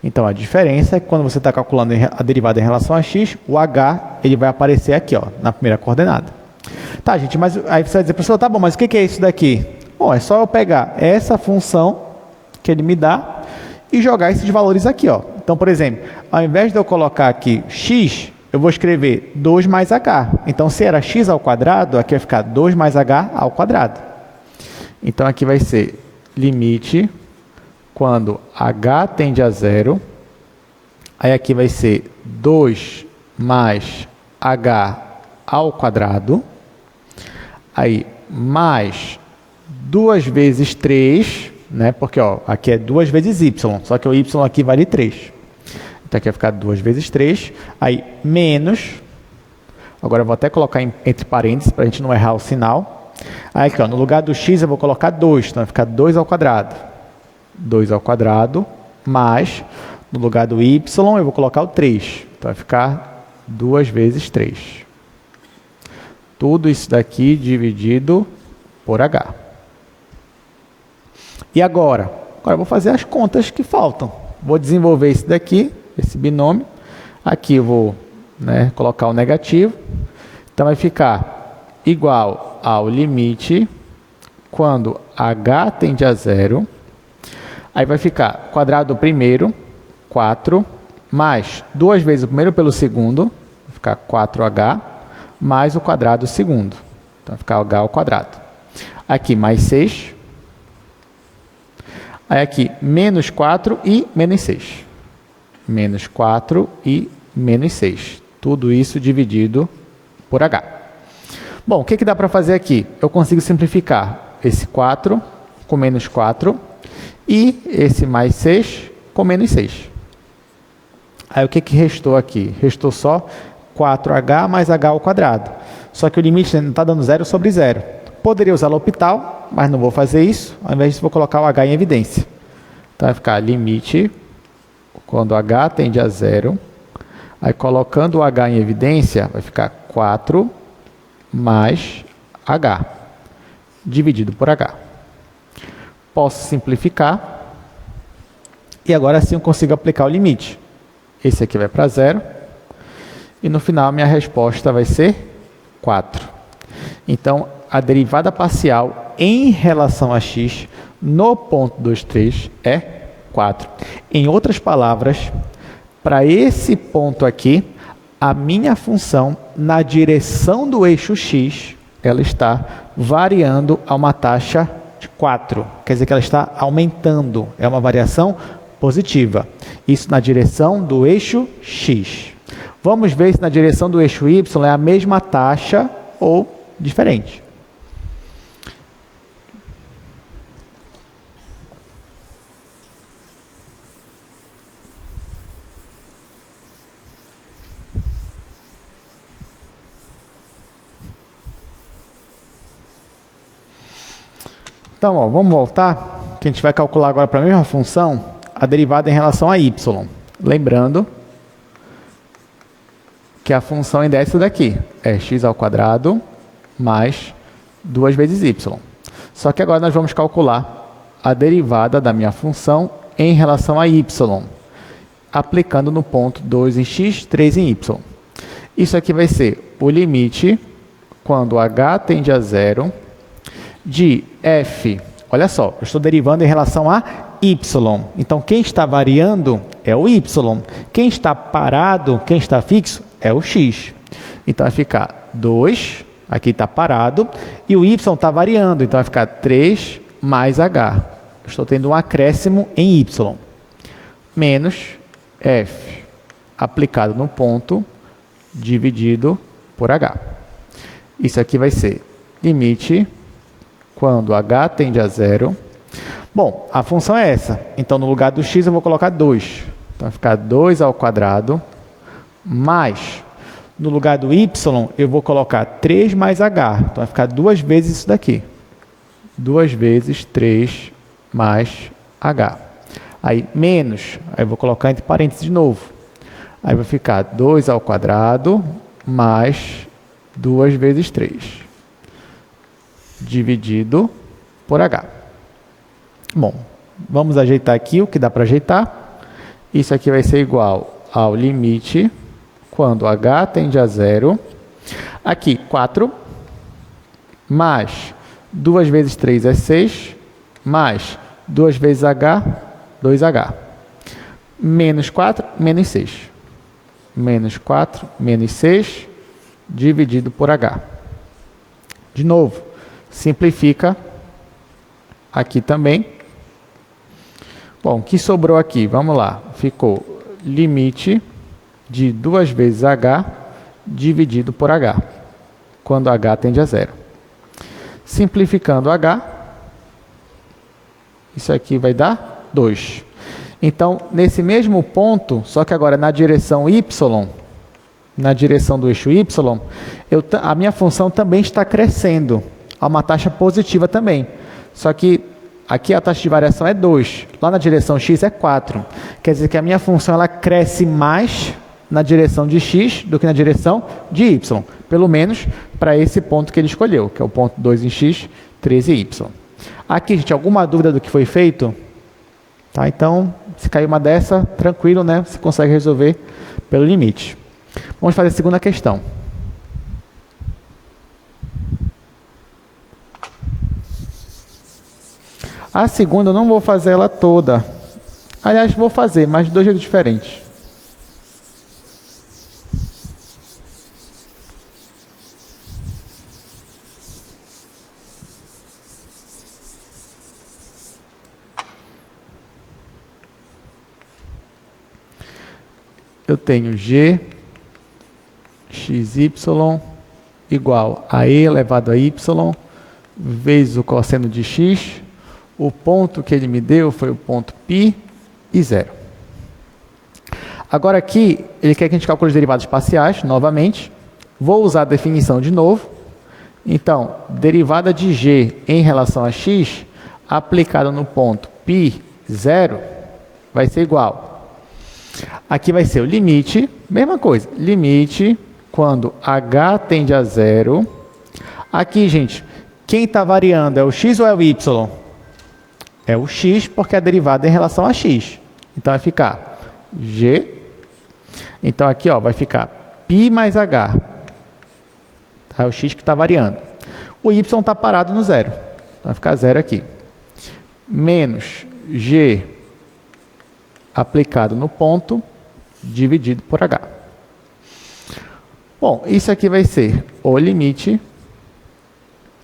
Então, a diferença é que quando você está calculando a derivada em relação a x, o h ele vai aparecer aqui, ó, na primeira coordenada. Tá, gente, mas aí você vai dizer, professor, tá bom, mas o que é isso daqui? Bom, é só eu pegar essa função que ele me dá e jogar esses valores aqui, ó. Então, por exemplo, ao invés de eu colocar aqui x, eu vou escrever 2 mais h. Então, se era x ao quadrado, aqui vai ficar 2 mais h ao quadrado. Então, aqui vai ser limite quando h tende a zero. Aí, aqui vai ser 2 mais h ao quadrado. Aí, mais 2 vezes 3, né? Porque, ó, aqui é 2 vezes y, só que o y aqui vale 3. Então, aqui vai ficar 2 vezes 3, aí menos, agora eu vou até colocar entre parênteses, para a gente não errar o sinal. Aí aqui, ó, no lugar do x eu vou colocar 2, então vai ficar 2 ao quadrado. 2 ao quadrado, mais, no lugar do y eu vou colocar o 3, então vai ficar 2 vezes 3. Tudo isso daqui dividido por h. E agora? Agora eu vou fazer as contas que faltam. Vou desenvolver isso daqui, esse binômio. Aqui eu vou, né, colocar o negativo. Então, vai ficar igual ao limite quando h tende a zero. Aí vai ficar quadrado do primeiro, 4, mais 2 vezes o primeiro pelo segundo, vai ficar 4h, mais o quadrado do segundo. Então, vai ficar h ao quadrado. Aqui, mais 6. Aí aqui, menos 4 e menos 6. Menos 4 e menos 6. Tudo isso dividido por h. Bom, o que dá para fazer aqui? Eu consigo simplificar esse 4 com menos 4 e esse mais 6 com menos 6. Aí o que restou aqui? Restou só 4h mais h ao quadrado. Só que o limite não está dando 0 sobre 0. Poderia usar L'Hopital, mas não vou fazer isso. Ao invés disso, vou colocar o h em evidência. Então, vai ficar limite quando h tende a zero. Aí, colocando o h em evidência, vai ficar 4 mais h, dividido por h. Posso simplificar. E agora sim eu consigo aplicar o limite. Esse aqui vai para 0. E no final, a minha resposta vai ser 4. Então, a derivada parcial em relação a x no ponto 2, 3 é 4. Em outras palavras, para esse ponto aqui, a minha função na direção do eixo x, ela está variando a uma taxa de 4. Quer dizer que ela está aumentando. É uma variação positiva. Isso na direção do eixo x. Vamos ver se na direção do eixo y é a mesma taxa ou diferente. Então, ó, vamos voltar, que a gente vai calcular agora para a mesma função, a derivada em relação a y. Lembrando que a função ainda é essa daqui, é x ao quadrado mais 2 vezes y. Só que agora nós vamos calcular a derivada da minha função em relação a y, aplicando no ponto 2 em x, 3 em y. Isso aqui vai ser o limite quando h tende a zero. de f. Olha só, eu estou derivando em relação a y. Então, quem está variando é o y. Quem está parado, quem está fixo, é o x. Então, vai ficar 2, aqui está parado, e o y está variando. Então, vai ficar 3 mais h. Eu estou tendo um acréscimo em y. Menos f aplicado no ponto dividido por h. Isso aqui vai ser limite quando h tende a zero. Bom, a função é essa. Então, no lugar do x, eu vou colocar 2. Então, vai ficar 2 ao quadrado, mais, no lugar do y, eu vou colocar 3 mais h. Então, vai ficar 2 vezes isso daqui. 2 vezes 3 mais h. Aí, menos, aí eu vou colocar entre parênteses de novo. Aí vai ficar 2 ao quadrado, mais 2 vezes 3. Dividido por h. Bom, vamos ajeitar aqui o que dá para ajeitar. Isso aqui vai ser igual ao limite quando h tende a zero. Aqui, 4, mais 2 vezes 3 é 6, mais 2 vezes h, 2h. Menos 4, menos 6. Menos 4, menos 6, dividido por h. De novo, simplifica aqui também. Bom, o que sobrou aqui? Vamos lá. Ficou limite de 2 vezes h dividido por h, quando h tende a zero. Simplificando h, isso aqui vai dar 2. Então, nesse mesmo ponto, só que agora na direção y, na direção do eixo y, a minha função também está crescendo a uma taxa positiva também. Só que aqui a taxa de variação é 2, lá na direção x é 4. Quer dizer que a minha função ela cresce mais na direção de x do que na direção de y. Pelo menos para esse ponto que ele escolheu, que é o ponto 2 em x, 13 y. Aqui, gente, alguma dúvida do que foi feito? Tá, então, se cair uma dessa, tranquilo, né? Você consegue resolver pelo limite. Vamos fazer a segunda questão. A segunda eu não vou fazer ela toda. Aliás, vou fazer, mas de dois jeitos diferentes. Eu tenho g xy igual a e elevado a y vezes o cosseno de x. O ponto que ele me deu foi o ponto π e 0. Agora aqui, ele quer que a gente calcule os derivados parciais, novamente. Vou usar a definição de novo. Então, derivada de g em relação a x, aplicada no ponto π, 0, vai ser igual. Aqui vai ser o limite, mesma coisa, limite quando h tende a 0. Aqui, gente, quem está variando é o x ou é o y? É o x, porque é derivada em relação a x. Então, vai ficar g. Então, aqui ó, vai ficar π mais h. Tá? É o x que está variando. O y está parado no 0. Então, vai ficar 0 aqui. Menos g aplicado no ponto, dividido por h. Bom, isso aqui vai ser o limite.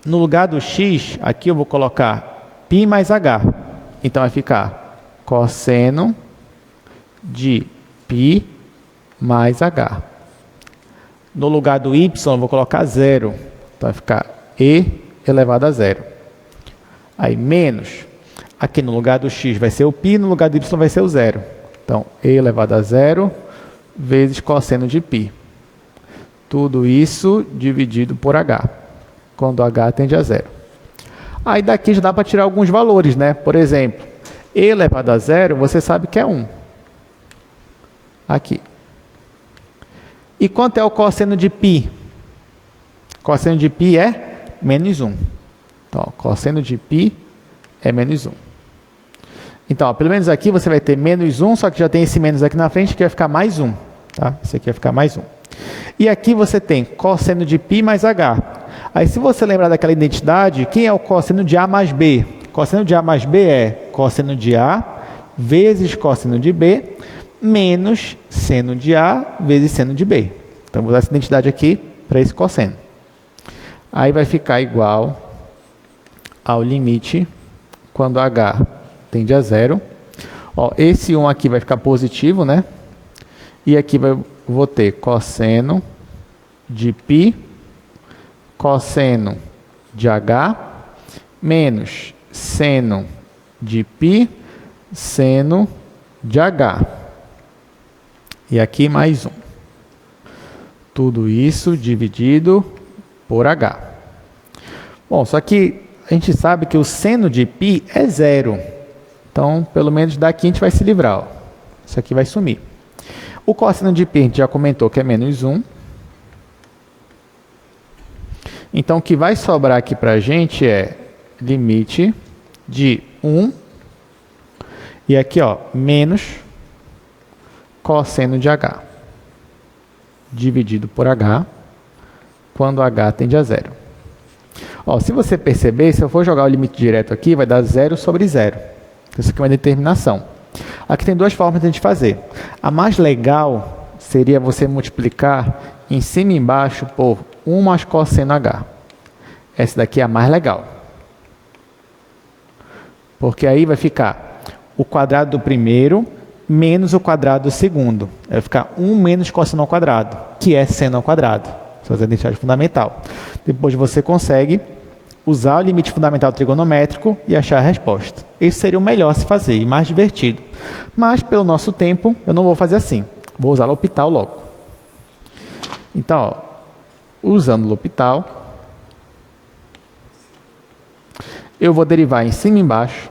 No lugar do x, aqui eu vou colocar π mais h. Então, vai ficar cosseno de π mais h. No lugar do y, eu vou colocar 0. Então, vai ficar e elevado a 0. Aí, menos. Aqui no lugar do x vai ser o π, no lugar do y vai ser o 0. Então, e elevado a 0 vezes cosseno de π. Tudo isso dividido por h, quando h tende a 0. Aí daqui já dá para tirar alguns valores, né? Por exemplo, e elevado a 0, você sabe que é 1. Aqui. E quanto é o cosseno de π? Cosseno de π é menos 1. Então, cosseno de π é menos 1. Então, ó, pelo menos aqui você vai ter menos 1, só que já tem esse menos aqui na frente, que vai ficar mais 1. Tá? Esse aqui vai ficar mais 1. E aqui você tem cosseno de π mais h. Aí, se você lembrar daquela identidade, quem é o cosseno de A mais B? Cosseno de A mais B é cosseno de A vezes cosseno de B menos seno de A vezes seno de B. Então, vou usar essa identidade aqui para esse cosseno. Aí vai ficar igual ao limite quando H tende a zero. Ó, esse 1 aqui vai ficar positivo, né? E aqui vou ter cosseno de π, cosseno de H, menos seno de π, seno de H. E aqui mais 1. Tudo isso dividido por H. Bom, só que a gente sabe que o seno de π é zero. Então, pelo menos daqui a gente vai se livrar. Ó. Isso aqui vai sumir. O cosseno de π a gente já comentou que é menos 1. Então, o que vai sobrar aqui para a gente é limite de 1. E aqui, ó, menos cosseno de H. Dividido por H, quando H tende a zero. Ó, se você perceber, se eu for jogar o limite direto aqui, vai dar 0 sobre 0. Isso aqui é uma determinação. Aqui tem duas formas de a gente fazer. A mais legal seria você multiplicar em cima e embaixo por 1 mais cosseno H. Essa daqui é a mais legal. Porque aí vai ficar o quadrado do primeiro menos o quadrado do segundo. Vai ficar 1 menos cosseno ao quadrado, que é seno ao quadrado. Essa é a identidade fundamental. Depois você consegue usar o limite fundamental trigonométrico e achar a resposta. Esse seria o melhor a se fazer e mais divertido. Mas, pelo nosso tempo, eu não vou fazer assim. Vou usar L'Hopital logo. Então, ó, usando L'Hopital, eu vou derivar em cima e embaixo.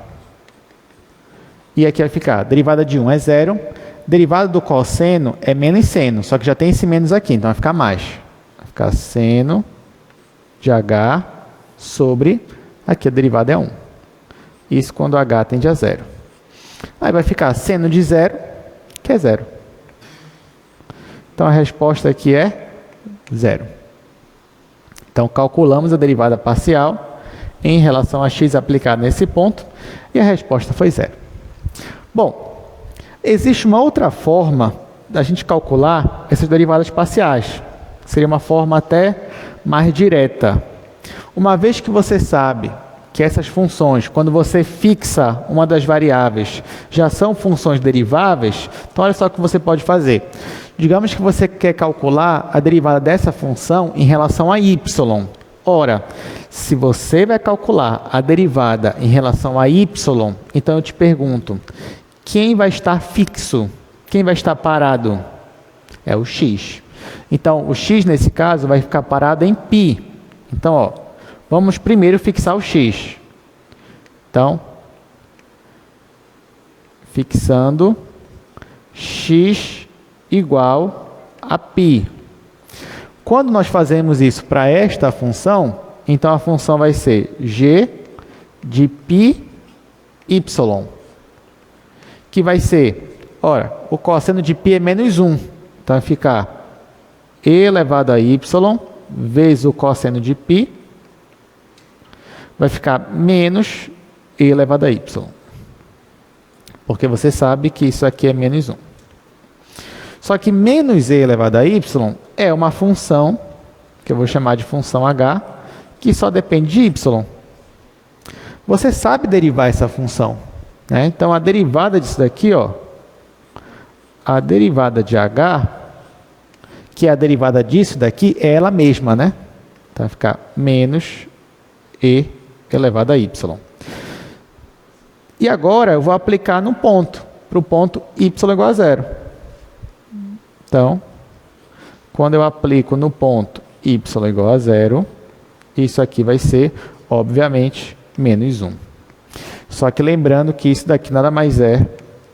E aqui vai ficar, derivada de 1 é 0, derivada do cosseno é menos seno, só que já tem esse menos aqui, então vai ficar mais. Vai ficar seno de H sobre, aqui a derivada é 1. Isso quando H tende a 0. Aí vai ficar seno de 0, que é 0. Então a resposta aqui é 0. Então calculamos a derivada parcial em relação a x aplicado nesse ponto, e a resposta foi 0. Bom, existe uma outra forma da gente calcular essas derivadas parciais. Seria uma forma até mais direta. Uma vez que você sabe que essas funções, quando você fixa uma das variáveis, já são funções deriváveis, então olha só o que você pode fazer. Digamos que você quer calcular a derivada dessa função em relação a y. Ora, se você vai calcular a derivada em relação a y, então eu te pergunto, quem vai estar fixo? Quem vai estar parado? É o x. Então, o x, nesse caso, vai ficar parado em π. Então, ó, vamos primeiro fixar o x. Então, fixando x igual a π. Quando nós fazemos isso para esta função, então a função vai ser g de πy, que vai ser, ora, o cosseno de π é menos 1, então vai ficar e elevado a y vezes o cosseno de π, vai ficar menos e elevado a y, porque você sabe que isso aqui é menos 1. Só que menos e elevado a y é uma função, que eu vou chamar de função h, que só depende de y. Você sabe derivar essa função, né? Então, a derivada disso daqui, ó, a derivada de h, que é a derivada disso daqui, é ela mesma, né? Então, vai ficar menos e elevado a y. E agora, eu vou aplicar no ponto, para o ponto y igual a 0. Então, quando eu aplico no ponto y igual a 0, isso aqui vai ser, obviamente, menos 1. Só que lembrando que isso daqui nada mais é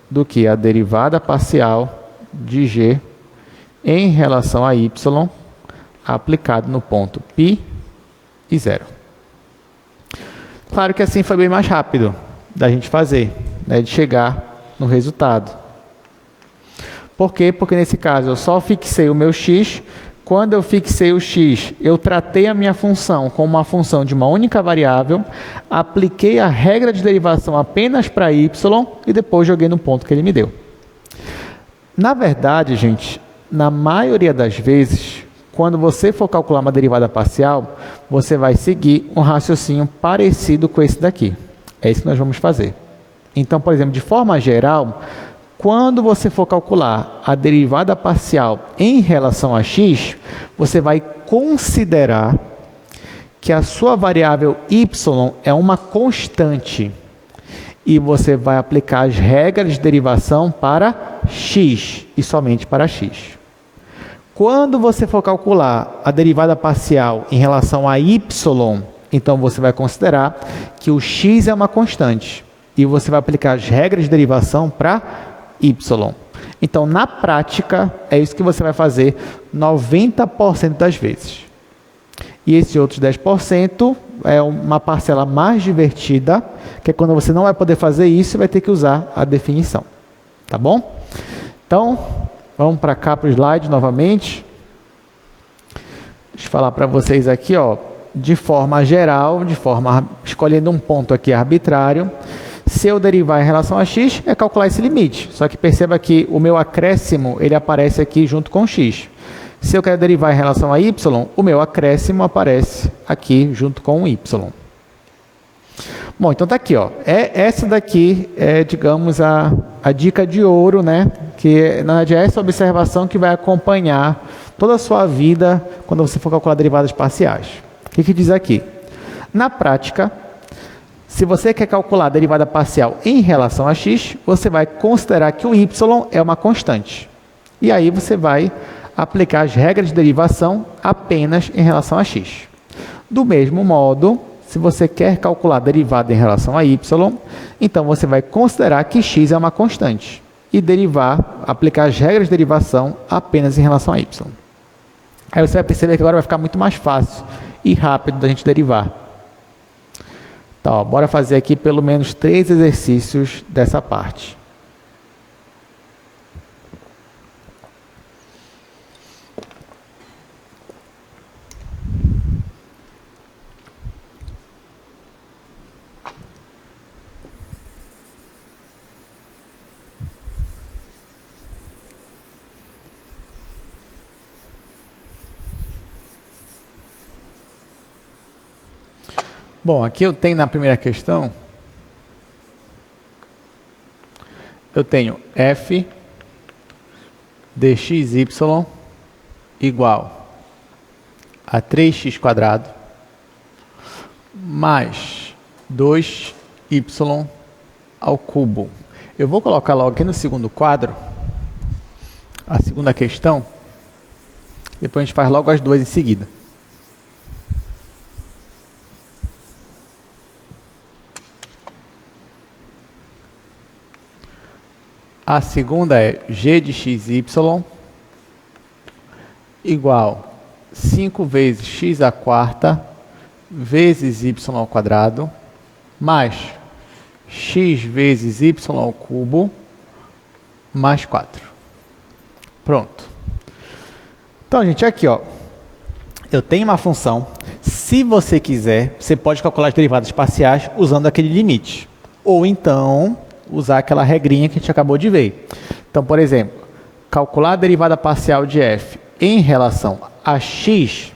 do que a derivada parcial de g em relação a y aplicado no ponto π e 0. Claro que assim foi bem mais rápido da gente fazer, né, de chegar no resultado. Por quê? Porque nesse caso eu só fixei o meu x quando eu fixei o x, eu tratei a minha função como uma função de uma única variável, apliquei a regra de derivação apenas para y e depois joguei no ponto que ele me deu. Na verdade, gente, na maioria das vezes, quando você for calcular uma derivada parcial, você vai seguir um raciocínio parecido com esse daqui. É isso que nós vamos fazer. Então, por exemplo, de forma geral, quando você for calcular a derivada parcial em relação a x, você vai considerar que a sua variável y é uma constante e você vai aplicar as regras de derivação para x e somente para x. Quando você for calcular a derivada parcial em relação a y, então você vai considerar que o x é uma constante e você vai aplicar as regras de derivação para y. Então, na prática, é isso que você vai fazer 90% das vezes. E esses outros 10% é uma parcela mais divertida, que é quando você não vai poder fazer isso, vai ter que usar a definição. Tá bom? Então, vamos para cá para o slide novamente. Deixa eu falar para vocês aqui, ó, de forma geral, escolhendo um ponto aqui arbitrário. Se eu derivar em relação a x, é calcular esse limite. Só que perceba que o meu acréscimo, ele aparece aqui junto com x. Se eu quero derivar em relação a y, o meu acréscimo aparece aqui junto com o y. Bom, então tá aqui, ó. Essa daqui é, digamos, a dica de ouro, né? Que na verdade é essa observação que vai acompanhar toda a sua vida quando você for calcular derivadas parciais. O que diz aqui? Na prática, se você quer calcular a derivada parcial em relação a x, você vai considerar que o y é uma constante. E aí você vai aplicar as regras de derivação apenas em relação a x. Do mesmo modo, se você quer calcular a derivada em relação a y, então você vai considerar que x é uma constante e aplicar as regras de derivação apenas em relação a y. Aí você vai perceber que agora vai ficar muito mais fácil e rápido da gente derivar. Então, ó, bora fazer aqui pelo menos 3 exercícios dessa parte. Bom, aqui eu tenho na primeira questão, eu tenho f dxy igual a 3x² mais 2y ao cubo. Eu vou colocar logo aqui no segundo quadro a segunda questão, depois a gente faz logo as duas em seguida. A segunda é g de xy igual 5 vezes x² vezes y² mais x vezes y ao cubo mais 4. Pronto. Então, gente, aqui, ó, eu tenho uma função. Se você quiser, você pode calcular as derivadas parciais usando aquele limite. Ou então usar aquela regrinha que a gente acabou de ver. Então, por exemplo, calcular a derivada parcial de f em relação a x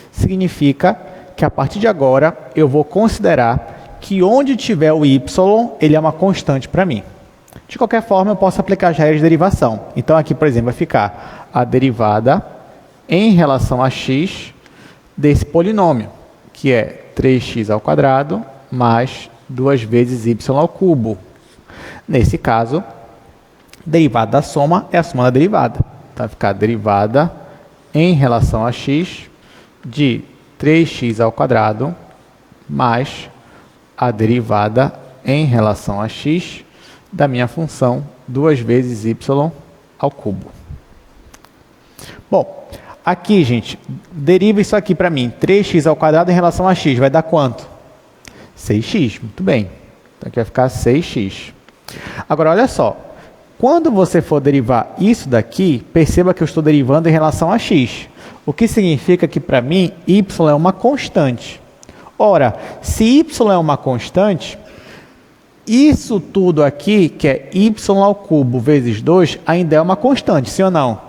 significa que a partir de agora eu vou considerar que onde tiver o y, ele é uma constante para mim. De qualquer forma, eu posso aplicar as regras de derivação. Então, aqui, por exemplo, vai ficar a derivada em relação a x desse polinômio, que é 3x² mais 2 vezes y ao cubo. Nesse caso, derivada da soma é a soma da derivada. Então, vai ficar a derivada em relação a x de 3x² mais a derivada em relação a x da minha função 2 vezes y ao cubo. Bom, aqui, gente, deriva isso aqui para mim. 3x² em relação a x vai dar quanto? 6x. Muito bem. Então, aqui vai ficar 6x. Agora, olha só. Quando você for derivar isso daqui, perceba que eu estou derivando em relação a x. O que significa que, para mim, y é uma constante. Ora, se y é uma constante, isso tudo aqui, que é y ao cubo vezes 2, ainda é uma constante, sim ou não?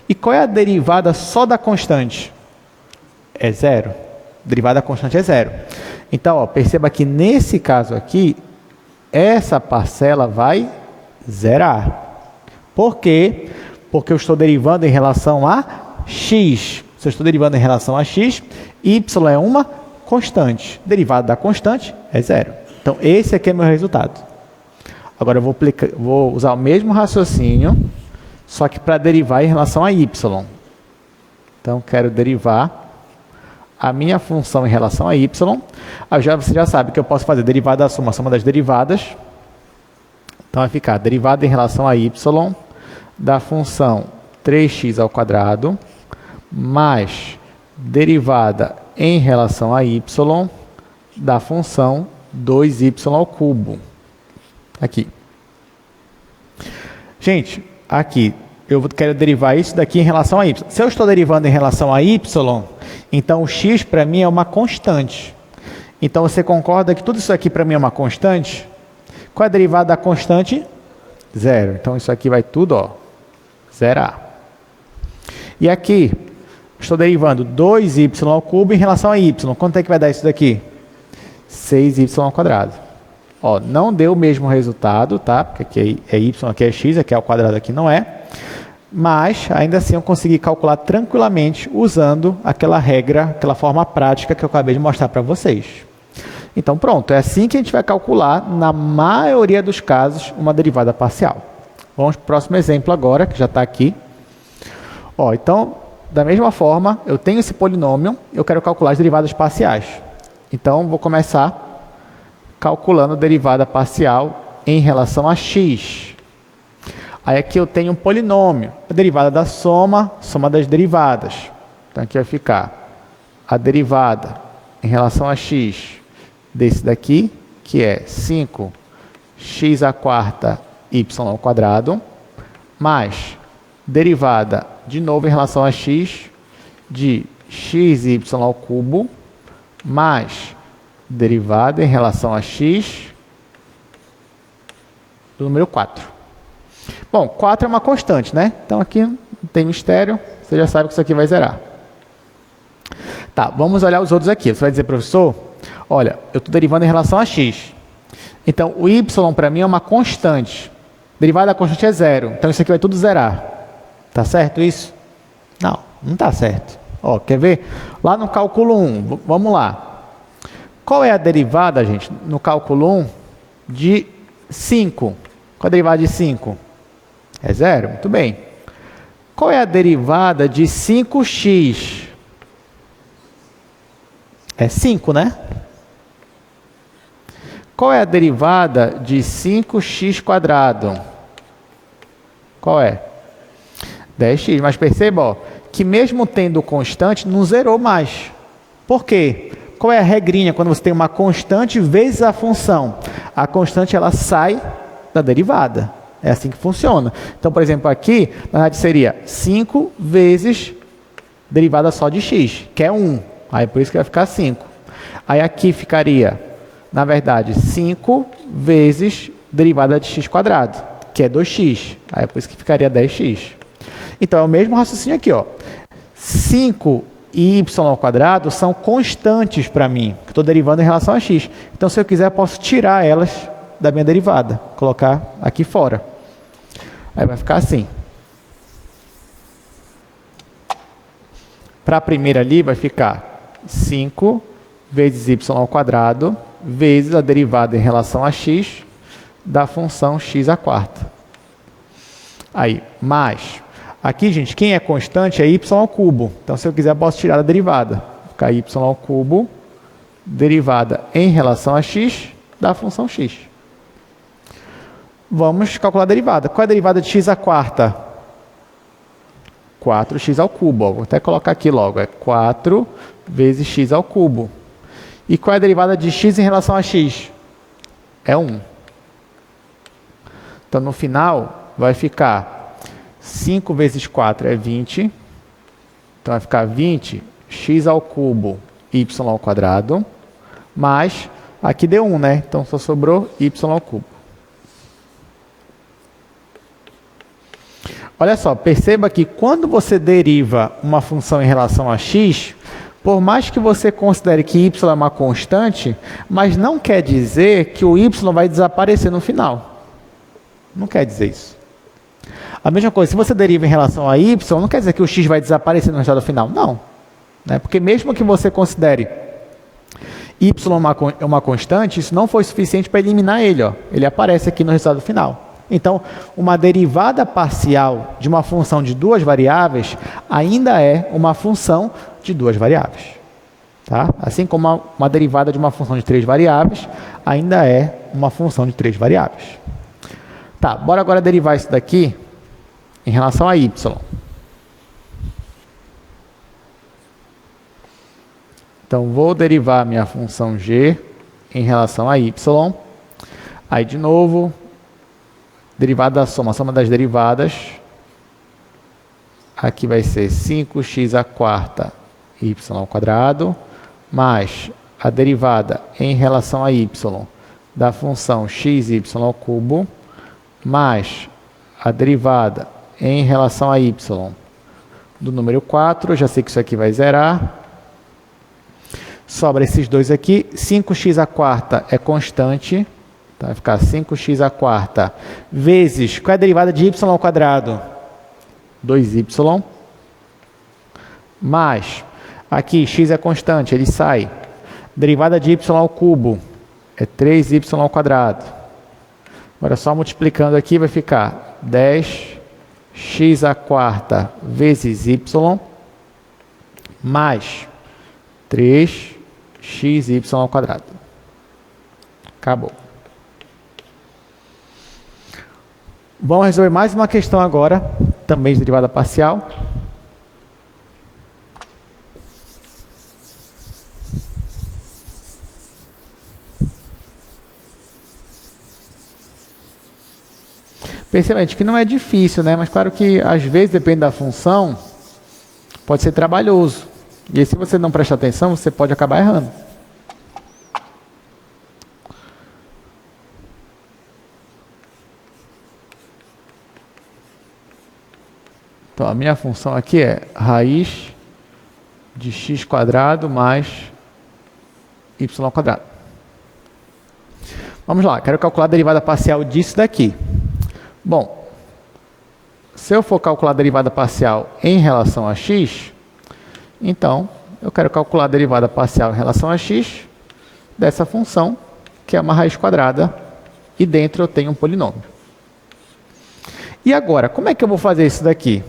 E qual é a derivada só da constante? É zero. A derivada da constante é zero. Então, ó, perceba que nesse caso aqui, essa parcela vai zerar. Por quê? Porque eu estou derivando em relação a x. Se eu estou derivando em relação a x, y é uma constante. Derivada da constante é zero. Então, esse aqui é meu resultado. Agora, eu vou usar o mesmo raciocínio, só que para derivar em relação a y. Então, quero derivar a minha função em relação a y. Você já sabe que eu posso fazer derivada da soma, soma das derivadas. Então, vai ficar derivada em relação a y da função 3x ao quadrado mais derivada em relação a y da função 2y ao cubo. Aqui. Gente, aqui, eu quero derivar isso daqui em relação a y. Se eu estou derivando em relação a y, então o x para mim é uma constante. Então você concorda que tudo isso aqui para mim é uma constante? Qual é a derivada da constante? Zero. Então isso aqui vai tudo, ó, zerar. E aqui, estou derivando 2y ao cubo em relação a y. Quanto é que vai dar isso daqui? 6y ao quadrado. Ó, não deu o mesmo resultado, tá? Porque aqui é y, aqui é x, aqui é ao quadrado, aqui não é. Mas, ainda assim, eu consegui calcular tranquilamente usando aquela regra, aquela forma prática que eu acabei de mostrar para vocês. Então, pronto. É assim que a gente vai calcular, na maioria dos casos, uma derivada parcial. Vamos para o próximo exemplo agora, que já está aqui. Ó, então, da mesma forma, eu tenho esse polinômio, eu quero calcular as derivadas parciais. Então, vou começar calculando a derivada parcial em relação a x. Aí aqui eu tenho um polinômio, a derivada da soma, soma das derivadas. Então aqui vai ficar a derivada em relação a x desse daqui, que é 5x à quarta y ao quadrado, mais derivada de novo em relação a x de xy ao cubo, mais derivada em relação a x do número 4. Bom, 4 é uma constante, né? Então aqui não tem mistério, você já sabe que isso aqui vai zerar. Tá, vamos olhar os outros aqui. Você vai dizer, professor, olha, eu estou derivando em relação a x. Então, o y para mim é uma constante. Derivada da constante é zero. Então, isso aqui vai tudo zerar. Tá certo isso? Não, não tá certo. Ó, quer ver? Lá no cálculo 1, vamos lá. Qual é a derivada, gente, no cálculo 1 de 5? Qual é a derivada de 5? É zero? Muito bem. Qual é a derivada de 5x? É 5, né? Qual é a derivada de 5x quadrado? Qual é? 10x. Mas perceba, ó, que mesmo tendo constante, não zerou mais. Por quê? Qual é a regrinha quando você tem uma constante vezes a função? A constante ela sai da derivada. É assim que funciona. Então, por exemplo, aqui, na verdade, seria 5 vezes derivada só de x, que é 1. Aí, por isso que vai ficar 5. Aí, aqui ficaria, na verdade, 5 vezes derivada de x quadrado, que é 2x. Aí, por isso que ficaria 10x. Então, é o mesmo raciocínio aqui, ó. 5 e y ao quadrado são constantes para mim, que estou derivando em relação a x. Então, se eu quiser, eu posso tirar elas da minha derivada, colocar aqui fora. Aí vai ficar assim. Para a primeira ali, vai ficar 5 vezes y ao quadrado, vezes a derivada em relação a x da função x à quarta. Aí, mais. Aqui, gente, quem é constante é y ao cubo. Então, se eu quiser, posso tirar a derivada. Vai ficar y ao cubo, derivada em relação a x da função x. Vamos calcular a derivada. Qual é a derivada de x à quarta? 4x ao cubo. Ó. Vou até colocar aqui logo. É 4 vezes x ao cubo. E qual é a derivada de x em relação a x? É 1. Então, no final, vai ficar 5 vezes 4 é 20. Então vai ficar 20 x ao cubo y ao quadrado, mais, aqui deu 1, né? Então só sobrou y ao cubo. Olha só, perceba que quando você deriva uma função em relação a x, por mais que você considere que y é uma constante, mas não quer dizer que o y vai desaparecer no final. Não quer dizer isso. A mesma coisa, se você deriva em relação a y, não quer dizer que o x vai desaparecer no resultado final. Não. Né? Porque mesmo que você considere y uma constante, isso não foi suficiente para eliminar ele. Ó. Ele aparece aqui no resultado final. Então, uma derivada parcial de uma função de duas variáveis ainda é uma função de duas variáveis. Tá? Assim como uma derivada de uma função de três variáveis ainda é uma função de três variáveis. Tá, bora agora derivar isso daqui em relação a y. Então, vou derivar minha função g em relação a y. Aí, de novo, derivada da soma, soma das derivadas. Aqui vai ser 5x à quarta y ao quadrado, mais a derivada em relação a y da função xy ao cubo, mais a derivada em relação a y do número 4, já sei que isso aqui vai zerar. Sobra esses dois aqui, 5x à quarta é constante, então vai ficar 5x à quarta vezes, qual é a derivada de y ao quadrado? 2y, mais, aqui x é constante, ele sai, derivada de y ao cubo é 3y ao quadrado. Agora só multiplicando aqui vai ficar 10x à quarta vezes y, mais 3xy ao quadrado. Acabou. Vamos resolver mais uma questão agora, também de derivada parcial. Perceba, gente, que não é difícil, né? Mas claro que às vezes, depende da função, pode ser trabalhoso. E aí, se você não prestar atenção, você pode acabar errando. Então, a minha função aqui é raiz de x quadrado mais y ao quadrado. Vamos lá, quero calcular a derivada parcial disso daqui. Bom, se eu for calcular a derivada parcial em relação a x, então eu quero calcular a derivada parcial em relação a x dessa função, que é uma raiz quadrada, e dentro eu tenho um polinômio. E agora, como é que eu vou fazer isso daqui?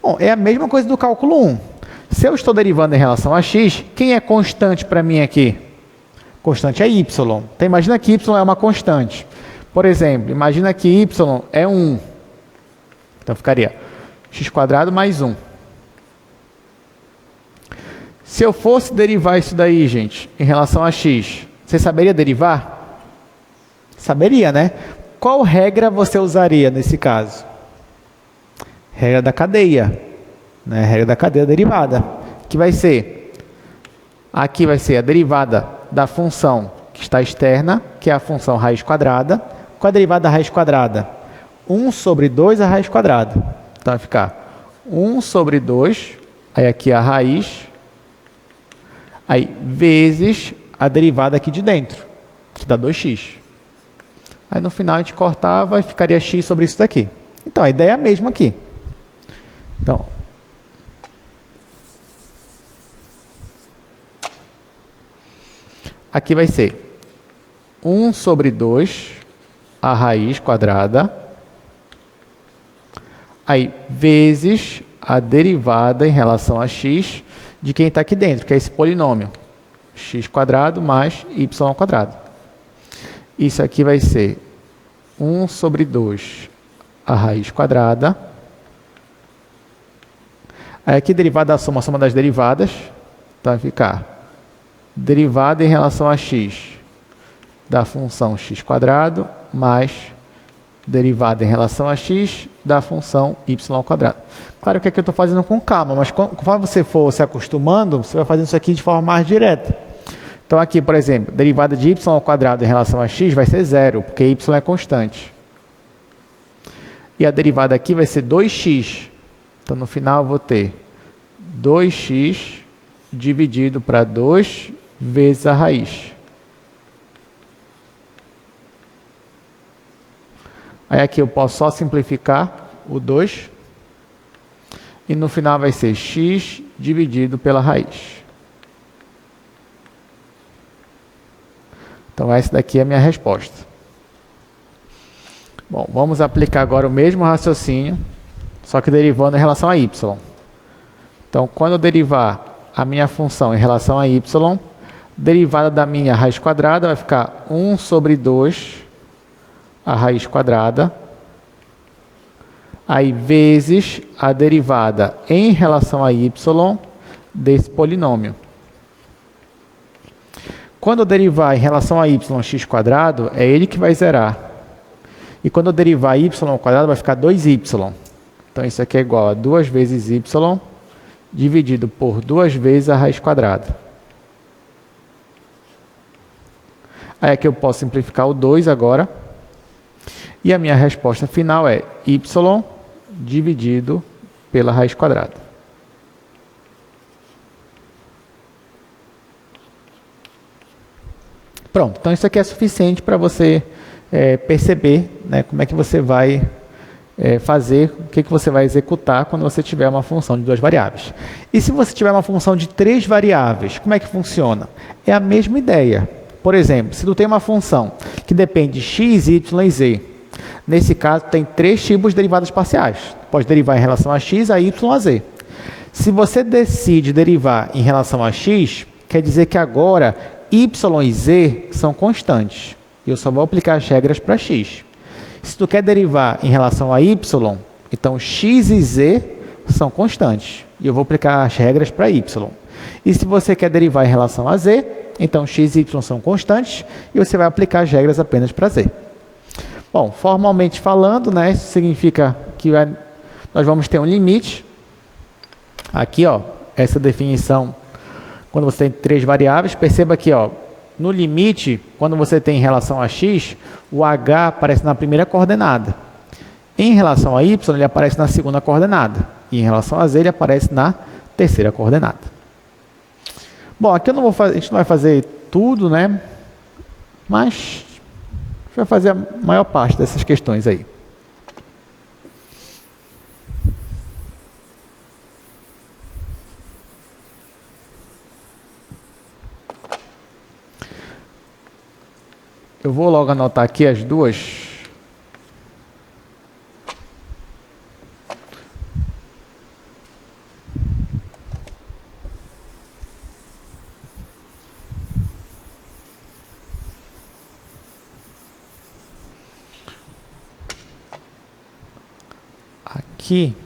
Bom, é a mesma coisa do cálculo 1. Se eu estou derivando em relação a x, quem é constante para mim aqui? Constante é y. Então, imagina que y é uma constante. Por exemplo, imagina que y é 1. Então, ficaria x quadrado mais 1. Se eu fosse derivar isso daí, gente, em relação a x, você saberia derivar? Saberia, né? Qual regra você usaria nesse caso? Regra da cadeia, né? Regra da cadeia derivada, que vai ser, aqui vai ser a derivada da função que está externa, que é a função raiz quadrada. Qual é a derivada da raiz quadrada? 1 sobre 2 a raiz quadrada. Então vai ficar 1 sobre 2, aí aqui a raiz, aí vezes a derivada aqui de dentro, que dá 2x. Aí no final a gente cortava e ficaria x sobre isso daqui. Então a ideia é a mesma aqui. Então, aqui vai ser 1 sobre 2 a raiz quadrada, aí vezes a derivada em relação a x de quem está aqui dentro, que é esse polinômio, x quadrado mais y ao quadrado. Isso aqui vai ser 1 sobre 2 a raiz quadrada. Aí aqui derivada da soma, soma das derivadas. Então vai ficar derivada em relação a x da função x quadrado mais derivada em relação a x da função y ao quadrado. Claro que aqui eu estou fazendo com calma, mas conforme você for se acostumando, você vai fazendo isso aqui de forma mais direta. Então aqui, por exemplo, derivada de y ao quadrado em relação a x vai ser zero, porque y é constante. E a derivada aqui vai ser 2x. Então no final eu vou ter 2x dividido para 2 vezes a raiz. Aí aqui eu posso só simplificar o 2. E no final vai ser x dividido pela raiz. Então essa daqui é a minha resposta. Bom, vamos aplicar agora o mesmo raciocínio, só que derivando em relação a y. Então, quando eu derivar a minha função em relação a y, derivada da minha raiz quadrada vai ficar 1 sobre 2 a raiz quadrada, aí vezes a derivada em relação a y desse polinômio. Quando eu derivar em relação a y x quadrado, é ele que vai zerar. E quando eu derivar y ao quadrado, vai ficar 2y. Então isso aqui é igual a 2 vezes y dividido por 2 vezes a raiz quadrada. Aí aqui eu posso simplificar o 2 agora. E a minha resposta final é y dividido pela raiz quadrada. Pronto, então isso aqui é suficiente para você perceber, né, como é que você vai fazer, o que você vai executar quando você tiver uma função de 2 variáveis. E se você tiver uma função de 3 variáveis, como é que funciona? É a mesma ideia. Por exemplo, se tu tem uma função que depende de x, y e z, nesse caso tem 3 tipos de derivadas parciais. Pode derivar em relação a x, a y, a z. Se você decide derivar em relação a x, quer dizer que agora y e z são constantes. E eu só vou aplicar as regras para x. Se tu quer derivar em relação a y, então x e z são constantes. E eu vou aplicar as regras para y. E se você quer derivar em relação a z, então x e y são constantes e você vai aplicar as regras apenas para z. Bom, formalmente falando, né, isso significa que nós vamos ter um limite. Aqui, ó, essa definição, quando você tem 3 variáveis, perceba aqui, ó, no limite, quando você tem em relação a x, o h aparece na primeira coordenada. Em relação a y, ele aparece na segunda coordenada. E em relação a z, ele aparece na terceira coordenada. Bom, aqui a gente não vai fazer tudo, né? Mas a gente vai fazer a maior parte dessas questões aí. Eu vou logo anotar aqui as duas. Aqui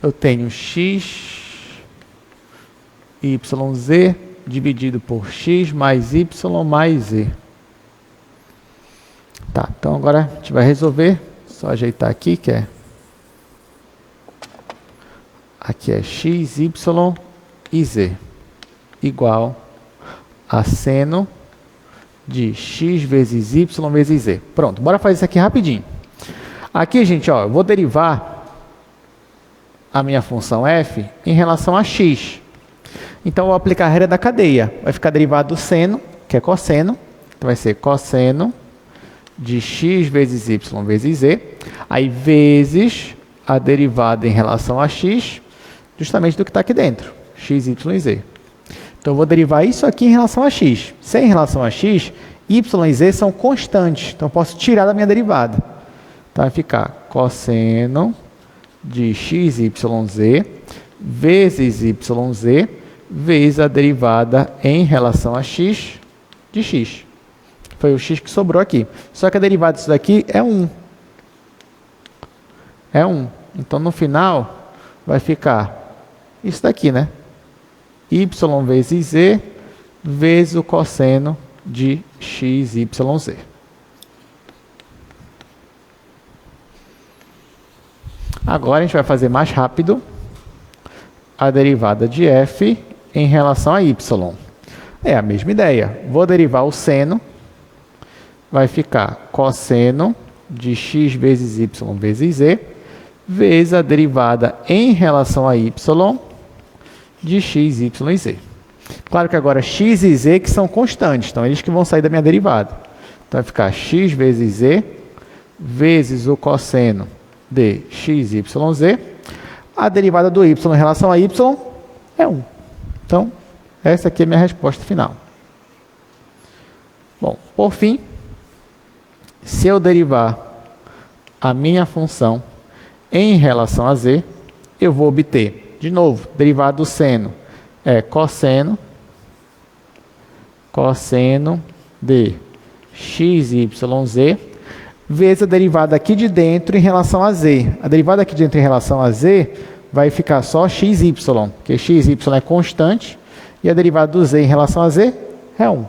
eu tenho x, yz dividido por x mais y mais z. Tá, então agora a gente vai resolver. Só ajeitar aqui, que é... Aqui é x, y e z igual a seno de x vezes y vezes z. Pronto, bora fazer isso aqui rapidinho. Aqui, gente, ó, eu vou derivar a minha função f em relação a x. Então, eu vou aplicar a regra da cadeia. Vai ficar derivado do seno, que é cosseno. Então, vai ser cosseno de x vezes y vezes z. Aí, vezes a derivada em relação a x, justamente do que está aqui dentro. X, y e z. Então, eu vou derivar isso aqui em relação a x. Se é em relação a x, y e z são constantes. Então, eu posso tirar da minha derivada. Então, vai ficar cosseno de x, y, z vezes y, z vezes a derivada em relação a x de x. Foi o x que sobrou aqui. Só que a derivada disso daqui é 1. É 1. Então, no final, vai ficar isso daqui, né? Y vezes z vezes o cosseno de x, y, z. Agora a gente vai fazer mais rápido a derivada de f em relação a y. É a mesma ideia. Vou derivar o seno, vai ficar cosseno de x vezes y vezes z, vezes a derivada em relação a y de x, y e z. Claro que agora x e z que são constantes, então eles que vão sair da minha derivada. Então vai ficar x vezes z vezes o cosseno de x, y, z. A derivada do y em relação a y é 1. Então, essa aqui é a minha resposta final. Bom, por fim, se eu derivar a minha função em relação a z, eu vou obter, de novo, derivada do seno é cosseno de x, y, z, vezes a derivada aqui de dentro em relação a z. A derivada aqui de dentro em relação a z vai ficar só x, y, porque x, y é constante, e a derivada do z em relação a z é 1.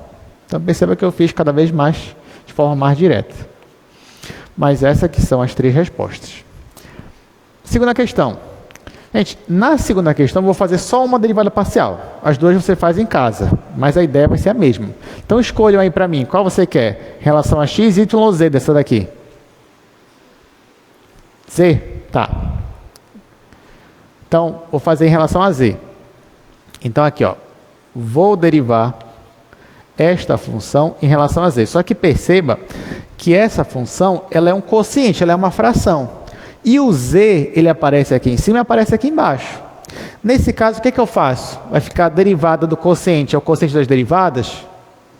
Então, perceba que eu fiz cada vez mais, de forma mais direta. Mas essas aqui são as 3 respostas. Segunda questão. Gente, na segunda questão, eu vou fazer só uma derivada parcial. As duas você faz em casa, mas a ideia vai ser a mesma. Então, escolham aí para mim, qual você quer? Em relação a x, y ou z dessa daqui? Z? Tá. Então, vou fazer em relação a z. Então, aqui, ó, vou derivar esta função em relação a z. Só que perceba que essa função ela é um quociente, ela é uma fração. E o z, ele aparece aqui em cima e aparece aqui embaixo. Nesse caso, o que eu faço? Vai ficar a derivada do quociente, é o quociente das derivadas?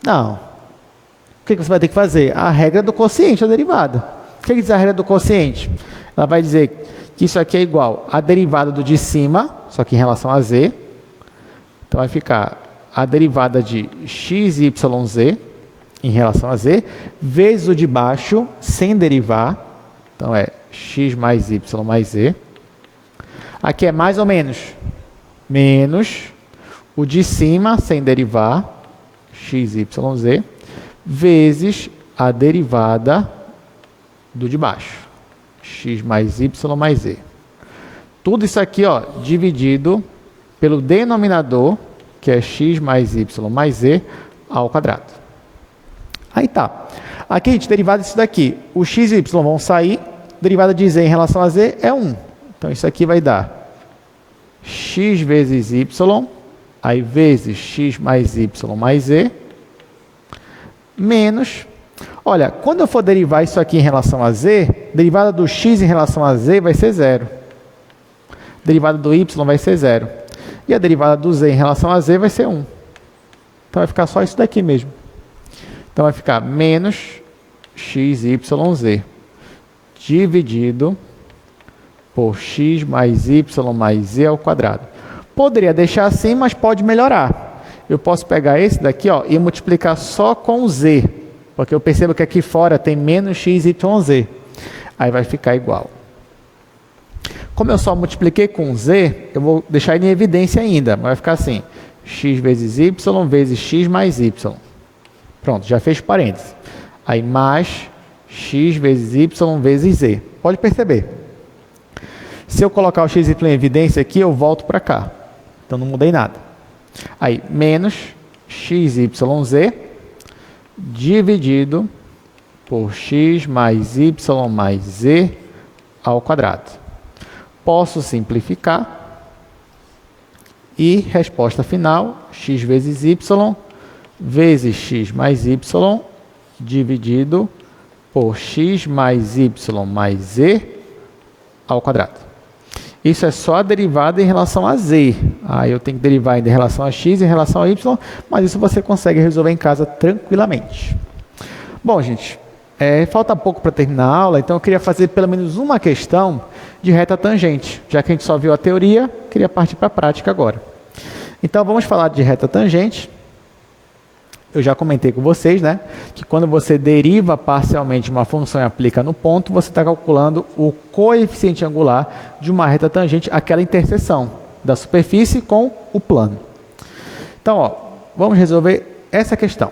Não. O que você vai ter que fazer? A regra do quociente, a derivada. O que diz a regra do quociente? Ela vai dizer que isso aqui é igual a derivada do de cima, só que em relação a z. Então, vai ficar a derivada de x, y, z, em relação a z, vezes o de baixo, sem derivar. Então, é x mais y mais z. Aqui é mais ou menos, menos o de cima, sem derivar, x, y, z, vezes a derivada do de baixo, x mais y mais z. Tudo isso aqui, ó, dividido pelo denominador, que é x mais y mais z ao quadrado. Aí tá. Aqui, gente, derivada disso daqui. O x e o y vão sair. Derivada de z em relação a z é 1. Então, isso aqui vai dar x vezes y, aí vezes x mais y mais z, menos... Olha, quando eu for derivar isso aqui em relação a z, derivada do x em relação a z vai ser 0. Derivada do y vai ser 0. E a derivada do z em relação a z vai ser 1. Então, vai ficar só isso daqui mesmo. Então, vai ficar menos x, y, z, dividido por x mais y mais z ao quadrado. Poderia deixar assim, mas pode melhorar. Eu posso pegar esse daqui, ó, e multiplicar só com o z, porque eu percebo que aqui fora tem menos x, y, z. Aí vai ficar igual. Como eu só multipliquei com z, eu vou deixar ele em evidência ainda, mas vai ficar assim, x vezes y vezes x mais y. Pronto, já fez parênteses. Aí mais x vezes y vezes z. Pode perceber. Se eu colocar o x e y em evidência aqui, eu volto para cá. Então, não mudei nada. Aí, menos x, y, z, dividido por x mais y mais z ao quadrado. Posso simplificar. E, resposta final, x vezes y vezes x mais y dividido por x mais y mais z ao quadrado. Isso é só a derivada em relação a z. Aí eu tenho que derivar ainda em relação a x e em relação a y, mas isso você consegue resolver em casa tranquilamente. Bom, gente, falta pouco para terminar a aula, então eu queria fazer pelo menos uma questão de reta tangente. Já que a gente só viu a teoria, queria partir para a prática agora. Então, vamos falar de reta tangente. Eu já comentei com vocês, né, que quando você deriva parcialmente uma função e aplica no ponto, você está calculando o coeficiente angular de uma reta tangente, aquela interseção da superfície com o plano. Então, ó, vamos resolver essa questão.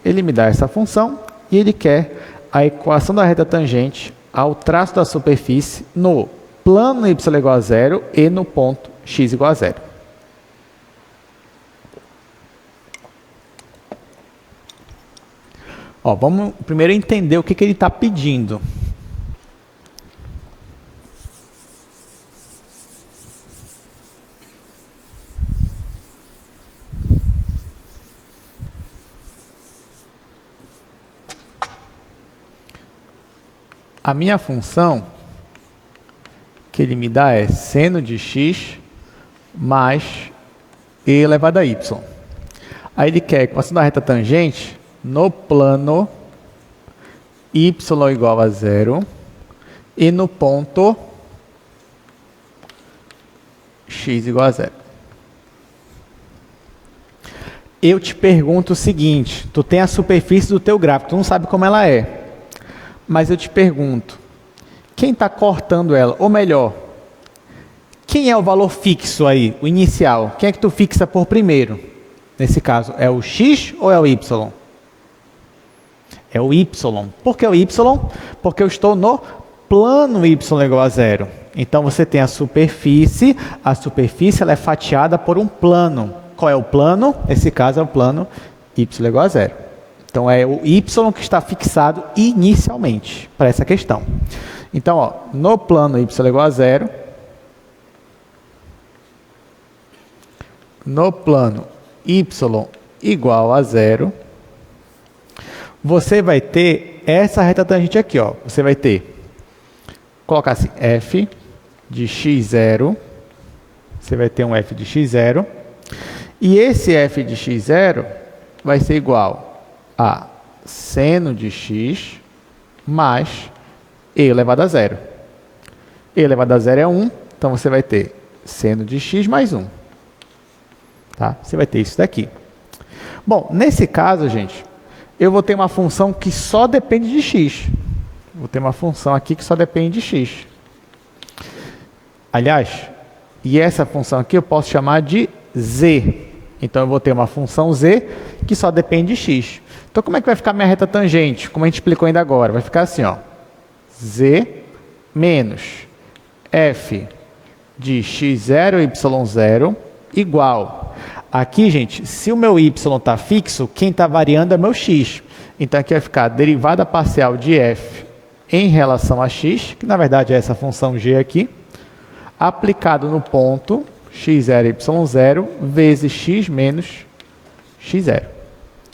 ele me dá essa função e ele quer a equação da reta tangente ao traço da superfície no plano y igual a zero e no ponto x igual a zero. Ó, vamos primeiro entender o que ele está pedindo. A minha função que ele me dá é seno de x mais e elevado a y. Aí ele quer a equação da reta tangente no plano y igual a zero e no ponto x igual a zero. Eu te pergunto o seguinte, tu tem a superfície do teu gráfico, tu não sabe como ela é. Mas eu te pergunto, quem está cortando ela? Ou melhor, quem é o valor fixo aí, o inicial? Quem é que tu fixa por primeiro? Nesse caso, é o x ou é o y? É o y. Por que o y? Porque eu estou no plano y igual a zero. Então, você tem a superfície ela é fatiada por um plano. Qual é o plano? Nesse caso, é o plano y igual a zero. Então, é o y que está fixado inicialmente para essa questão. Então, ó, no plano y igual a zero, no plano y igual a zero, você vai ter essa reta tangente aqui, ó. Você vai ter, colocar assim, f de x0, você vai ter um f de x0, e esse f de x0 vai ser igual a seno de x mais e elevado a zero. E elevado a zero é 1, então você vai ter seno de x mais 1. Tá? Você vai ter isso daqui. Bom, nesse caso, gente, eu vou ter uma função que só depende de x. Vou ter uma função aqui que só depende de x. Aliás, e essa função aqui eu posso chamar de z. Então, eu vou ter uma função z que só depende de x. Então, como é que vai ficar minha reta tangente? Como a gente explicou ainda agora. Vai ficar assim, ó. Z menos f de x0 e y0 igual. Aqui, gente, se o meu y está fixo, quem está variando é meu x. Então, aqui vai ficar a derivada parcial de f em relação a x, que na verdade é essa função g aqui, aplicado no ponto x0 e y0 vezes x menos x0.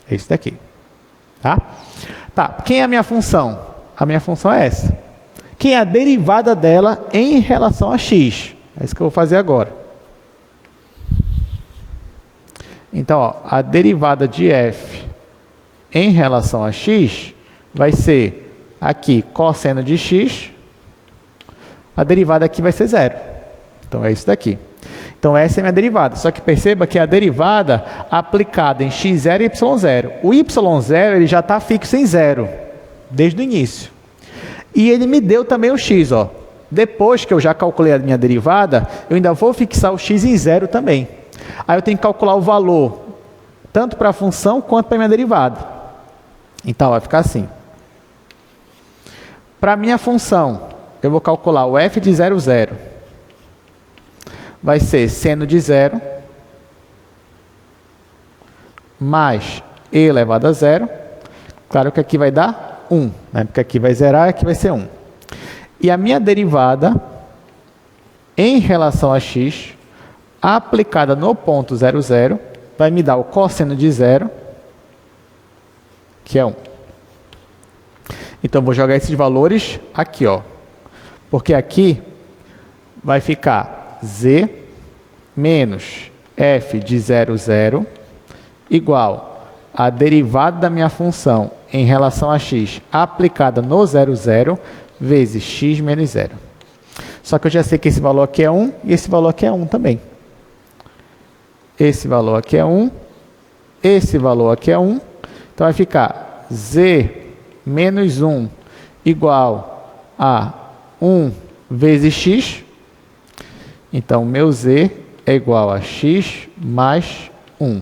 É isso daqui. Tá, quem é a minha função? A minha função é essa. Quem é a derivada dela em relação a x? É isso que eu vou fazer agora. Então, ó, a derivada de f em relação a x vai ser aqui cosseno de x, a derivada aqui vai ser zero. Então, é isso daqui. Então, essa é a minha derivada. Só que perceba que a derivada aplicada em x0 e y0. O y0 ele já está fixo em zero, desde o início. E ele me deu também o x. Ó. Depois que eu já calculei a minha derivada, eu ainda vou fixar o x em zero também. Aí eu tenho que calcular o valor, tanto para a função quanto para a minha derivada. Então, vai ficar assim. Para a minha função, eu vou calcular o f de 0, 0. Vai ser seno de 0 mais e elevado a 0. Claro que aqui vai dar 1, né? Porque aqui vai zerar e aqui vai ser 1. E a minha derivada em relação a x, aplicada no ponto 0, 0, vai me dar o cosseno de 0, que é 1. Então, vou jogar esses valores aqui, ó. Porque aqui vai ficar z menos f de 0, 0 igual a derivada da minha função em relação a x aplicada no 0, 0 vezes x menos 0. Só que eu já sei que esse valor aqui é 1 e esse valor aqui é 1 também. Esse valor aqui é 1, esse valor aqui é 1. Então, vai ficar z menos 1 igual a 1 vezes x. Então, meu z é igual a x mais 1.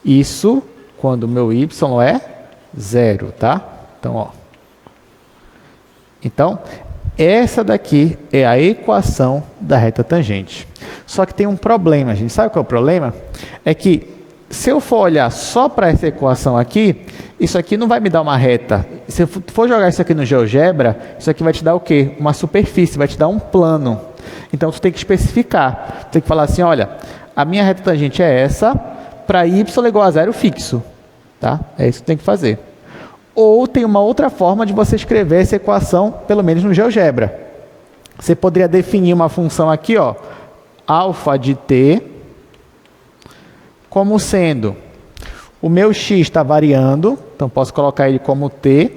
Isso quando o meu y é 0, tá? Então, ó. Então, essa daqui é a equação da reta tangente. Só que tem um problema, gente. Sabe qual é o problema? É que se eu for olhar só para essa equação aqui, isso aqui não vai me dar uma reta. Se eu for jogar isso aqui no GeoGebra, isso aqui vai te dar o quê? Uma superfície, vai te dar um plano. Então, tu tem que especificar. Tu tem que falar assim, olha, a minha reta tangente é essa, para y igual a 0 fixo. Tá? É isso que tu tem que fazer. Ou tem uma outra forma de você escrever essa equação, pelo menos no GeoGebra. Você poderia definir uma função aqui, ó, alfa de t, como sendo, o meu x está variando, então posso colocar ele como t,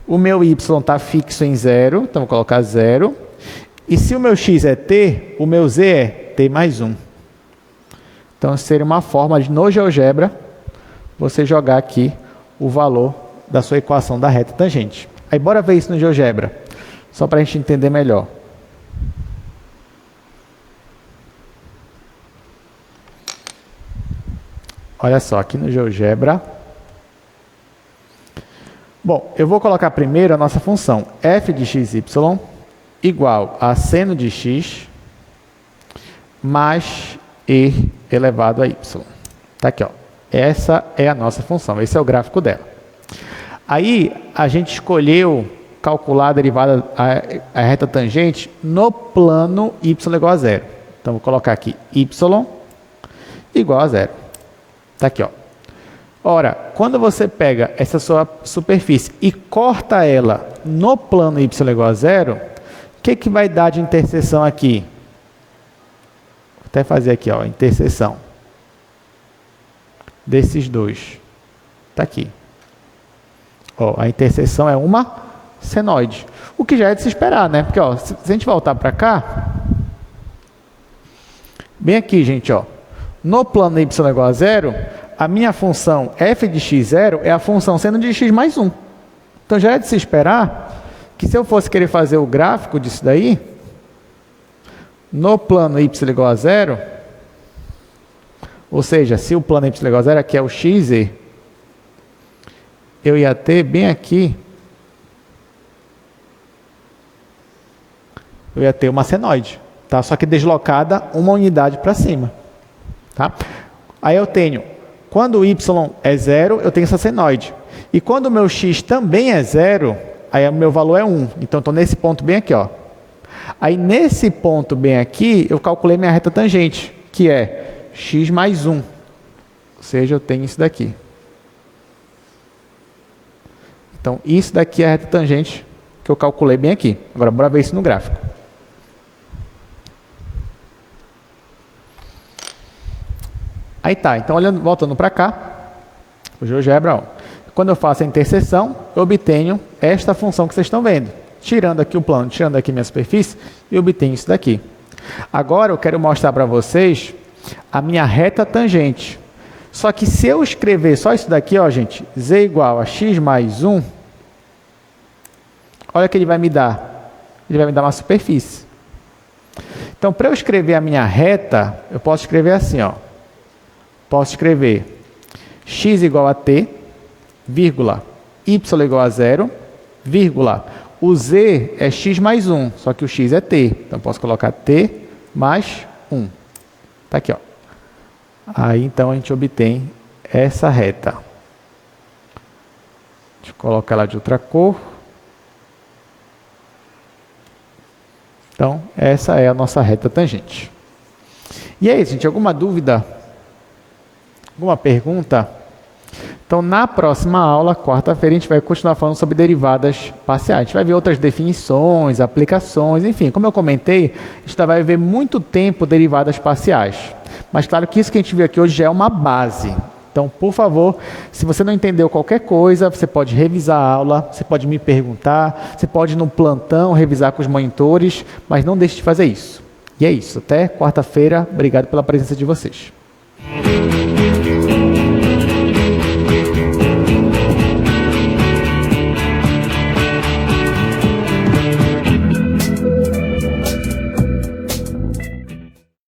o meu y está fixo em 0, então vou colocar 0, e se o meu x é t, o meu z é t mais 1. Então seria uma forma de, no GeoGebra, você jogar aqui o valor da sua equação da reta tangente. Aí bora ver isso no GeoGebra, só para a gente entender melhor. Olha só, aqui no GeoGebra. Bom, eu vou colocar primeiro a nossa função f de xy igual a seno de x mais e elevado a y. Tá aqui, ó. Essa é a nossa função, esse é o gráfico dela. Aí, a gente escolheu calcular a derivada, a reta tangente, no plano y igual a 0. Então, vou colocar aqui y igual a 0. Está aqui, ó. Ora, quando você pega essa sua superfície e corta ela no plano y igual a 0, o que vai dar de interseção aqui? Vou até fazer aqui, ó, interseção desses dois. Está aqui. Ó, a interseção é uma senoide. O que já é de se esperar, né? Porque, ó, se a gente voltar para cá, bem aqui, gente, ó, no plano y igual a 0, a minha função f de x0 é a função seno de x mais 1. Então já é de se esperar que se eu fosse querer fazer o gráfico disso daí, no plano y igual a 0, ou seja, se o plano y igual a 0 aqui é o x, eu ia ter bem aqui, eu ia ter uma senoide, tá? Só que deslocada uma unidade para cima. Tá? Aí eu tenho, quando o y é 0, eu tenho essa senoide. E quando o meu x também é 0, aí o meu valor é 1. Então, estou nesse ponto bem aqui, ó. Aí, nesse ponto bem aqui, eu calculei minha reta tangente, que é x mais 1. Ou seja, eu tenho isso daqui. Então, isso daqui é a reta tangente que eu calculei bem aqui. Agora, bora ver isso no gráfico. Aí tá, então voltando para cá, o GeoGebra, ó, quando eu faço a interseção, eu obtenho esta função que vocês estão vendo. Tirando aqui o plano, tirando aqui minha superfície, eu obtenho isso daqui. Agora eu quero mostrar para vocês a minha reta tangente. Só que se eu escrever só isso daqui, ó, gente, z igual a x mais 1, olha o que ele vai me dar. Ele vai me dar uma superfície. Então, para eu escrever a minha reta, eu posso escrever assim, ó. Posso escrever x igual a t, vírgula, y igual a 0, vírgula, o z é x mais 1, só que o x é t. Então, posso colocar t mais 1. Está aqui, ó. Aí, então, a gente obtém essa reta. Deixa eu colocar ela de outra cor. Então, essa é a nossa reta tangente. E é isso, gente. Alguma dúvida? Alguma pergunta? Então, na próxima aula, quarta-feira, a gente vai continuar falando sobre derivadas parciais. A gente vai ver outras definições, aplicações, enfim. Como eu comentei, a gente vai ver muito tempo derivadas parciais. Mas, claro que isso que a gente viu aqui hoje já é uma base. Então, por favor, se você não entendeu qualquer coisa, você pode revisar a aula, você pode me perguntar, você pode ir no plantão revisar com os monitores, mas não deixe de fazer isso. E é isso. Até quarta-feira. Obrigado pela presença de vocês.